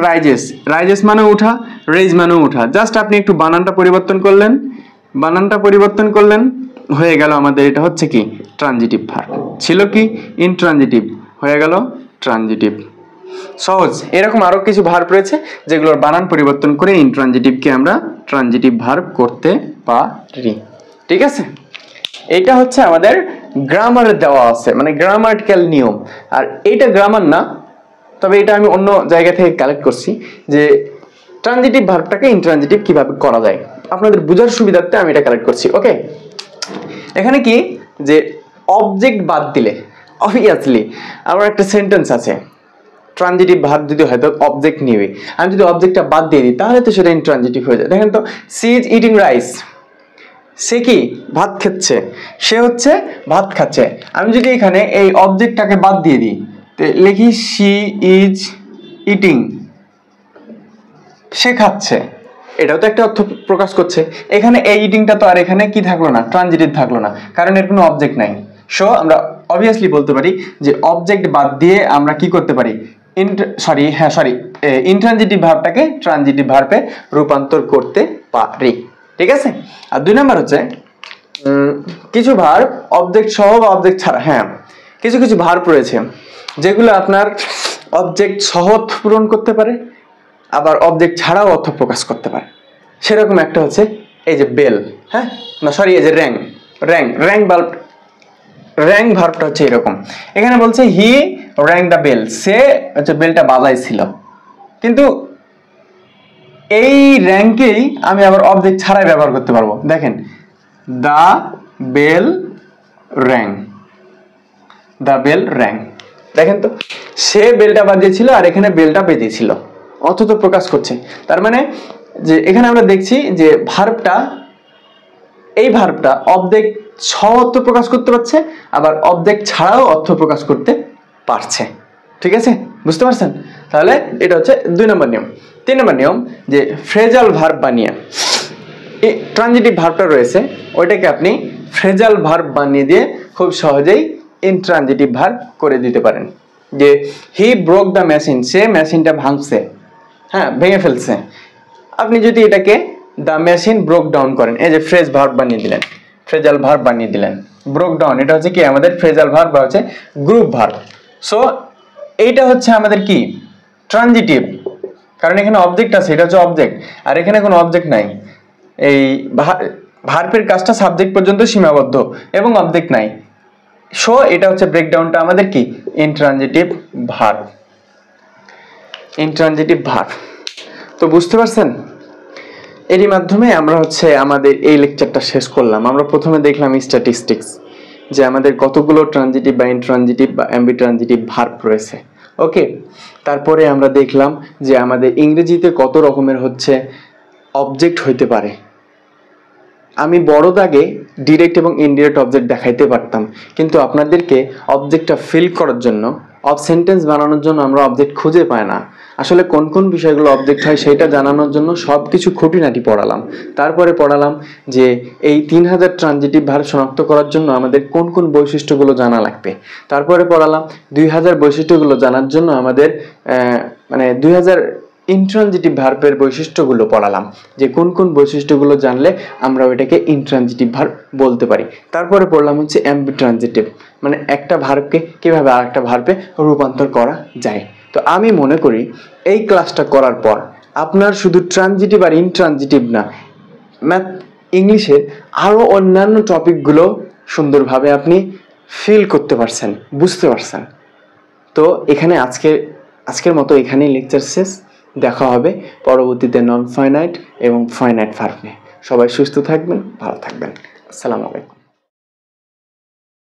[SPEAKER 1] রাইজেস মানে উঠা, রেজ মানে উঠা। জাস্ট আপনি একটু বানানটা পরিবর্তন করলেন, হয়ে গেল আমাদের এটা হচ্ছে কি ট্রানজিটিভ ভার্ব। ছিল কি ইনট্রানজিটিভ, হয়ে গেল ট্রানজিটিভ। সহজ। এরকম আরো কিছু ভার্ব রয়েছে যেগুলোর বানান পরিবর্তন করে ইনট্রানজিটিভকে আমরা ট্রানজিটিভ ভার্ব করতে পারি। ঠিক আছে, এটা হচ্ছে আমাদের গ্রামারে দেওয়া আছে, মানে গ্রামাটিক্যাল নিয়ম। আর এটা গ্রামার না, তবে এটা আমি অন্য জায়গা থেকে কালেক্ট করছি যে ট্রানজিটিভ ভার্বটাকে ইনট্রানজিটিভ কিভাবে করা যায়, আপনাদের বোঝার সুবিধার্থে আমি এটা কালেক্ট করছি। ওকে, এখানে কি যে অবজেক্ট বাদ দিলে অবভিয়াসলি আমার একটা সেন্টেন্স আছে, ট্রানজিটিভ ভার্ব যদি হয়তো অবজেক্ট নিবে, আমি যদি অবজেক্টটা বাদ দিয়ে দিই তাহলে তো সেটা ইনট্রানজিটিভ হয়ে যায়। দেখেন তো, সি ইজ ইটিং রাইস, সে কি ভাত খাচ্ছে, সে হচ্ছে ভাত খাচ্ছে। আমি যদি এখানে এই অবজেক্টটাকে বাদ দিয়ে দিই, লিখি শি ইজ ইটিং, সে খাচ্ছে, এটাও তো একটা অর্থ প্রকাশ করছে। এখানে এই ইটিংটা তো আর এখানে কি থাকলো না, ট্রানজিটিভ থাকলো না, কারণ এর কোনো অবজেক্ট নাই। সো আমরা অবভিয়াসলি বলতে পারি যে অবজেক্ট বাদ দিয়ে আমরা কি করতে পারি, ইনট্রানজিটিভ ভার্বটাকে ট্রানজিটিভ ভার্বে রূপান্তর করতে পারি। ঠিক আছে, আর 2 নাম্বার হচ্ছে কিছু ভার্ব অবজেক্ট সহ বা অবজেক্ট ছাড়া। হ্যাঁ, কিছু কিছু ভার্ব রয়েছে যেগুলো আপনার অবজেক্ট সহ অর্থ পূরণ করতে পারে, আবার অবজেক্ট ছাড়াও অর্থ প্রকাশ করতে পারে। সেরকম একটা হচ্ছে এই যে বেল, হ্যাঁ না সরি এই যে র্যাং ভার্বটা হচ্ছে এরকম। এখানে বলছে হি র্যাং দ্য বেল, সে হচ্ছে বেলটা বাজাইছিল, কিন্তু এই র্যাংকেই আমি আবার অবজেক্ট ছাড়াই ব্যবহার করতে পারবো। দেখেন, দ্য বেল র্যাং, দেখেন তো সে বেলটা বাজিয়েছিল আর এখানে বেলটা বেজেছিল, অর্থ তো প্রকাশ করছে। তার মানে যে এখানে আমরা দেখছি যে এই ভার্বটা অবজেক্ট সহ অর্থ প্রকাশ করতে পারছে, আবার অবজেক্ট ছাড়াও অর্থ প্রকাশ করতে পারছে। ঠিক আছে, বুঝতে পারছেন? তাহলে এটা হচ্ছে 2 নম্বর নিয়ম। 3 নম্বর নিয়ম, যে ফ্রেজাল ভার্ব বানিয়ে, এই ট্রানজিটিভ ভার্বটা রয়েছে ওইটাকে আপনি ফ্রেজাল ভার্ব বানিয়ে দিয়ে খুব সহজেই ইনট্রানজিটিভ ভার্ব করে দিতে পারেন। যে হি ব্রোক দ্য মেশিন, সে মেশিনটা ভাঙছে, হ্যাঁ ভেঙে ফেলছে। আপনি যদি এটাকে দ্য মেশিন ব্রোক ডাউন করেন, এই যে ফ্রেজাল ভার্ব বানিয়ে দিলেন। ব্রোক ডাউন এটা হচ্ছে কি আমাদের ফ্রেজাল ভার্ব বা হচ্ছে গ্রুপ ভার্ব। সো এইটা হচ্ছে আমাদের কি ট্রানজিটিভ, কারণ এখানে অবজেক্ট আছে, এটা হচ্ছে অবজেক্ট, আর এখানে কোনো অবজেক্ট নাই। এই ভার্বের কাজটা সাবজেক্ট পর্যন্ত সীমাবদ্ধ এবং অবজেক্ট নাই। সো এটা হচ্ছে ব্রেকডাউনটা আমাদের কি ইনট্রানজিটিভ ভার্ব। তো বুঝতে পারছেন? এরই মাধ্যমে আমরা হচ্ছে আমাদের এই লেকচারটা শেষ করলাম। আমরা প্রথমে দেখলাম স্ট্যাটিস্টিক্স, যে আমাদের কতগুলো ট্রানজিটিভ বা ইনট্রানজিটিভ বা অ্যাম্বিট্রানজিটিভ ভার্ব রয়েছে। ওকে, তারপরে আমরা দেখলাম যে আমাদের ইংরেজিতে কত রকমের হচ্ছে অবজেক্ট হইতে পারে। আমি বড় দাগে ডিরেক্ট এবং ইনডিরেক্ট অবজেক্ট দেখাইতে পারতাম, কিন্তু আপনাদেরকে অবজেক্টটা ফিল করার জন্য, সেন্টেন্স বানানোর জন্য আমরা অবজেক্ট খুঁজে পাই না। আসলে কোন কোন বিষয়গুলো অবজেক্ট হয় সেটা জানানোর জন্য সব কিছু খুঁটিনাটি পড়ালাম। তারপরে পড়ালাম যে এই 3000 ট্রানজিটিভ ভার্ব শনাক্ত করার জন্য আমাদের কোন কোন বৈশিষ্ট্যগুলো জানা লাগবে। তারপরে পড়ালাম 2000 বৈশিষ্ট্যগুলো জানার জন্য আমাদের 2000 ইনট্রানজিটিভ ভার্বের বৈশিষ্ট্যগুলো পড়ালাম, যে কোন কোন বৈশিষ্ট্যগুলো জানলে আমরা ওইটাকে ইনট্রানজিটিভ ভার্ব বলতে পারি। তারপরে পড়লাম হচ্ছে অ্যাম্বিট্রানজিটিভ, মানে একটা ভার্বকে কিভাবে আরেকটা ভার্বে রূপান্তর করা যায়। তো আমি মনে করি এই ক্লাসটা করার পর আপনার শুধু ট্রানজিটিভ আর ইনট্রানজিটিভ না, ইংলিশের আরো অন্যান্য টপিকগুলো সুন্দরভাবে আপনি ফিল করতে পারছেন, বুঝতে পারছেন। তো এখানে আজকের মতো এখানেই লেকচার শেষ। দেখা হবে পরবর্তীতে নন ফাইনাইট এবং ফাইনাইট ভার্ব নিয়ে। সবাই সুস্থ থাকবেন, ভালো থাকবেন। আসসালামু আলাইকুম।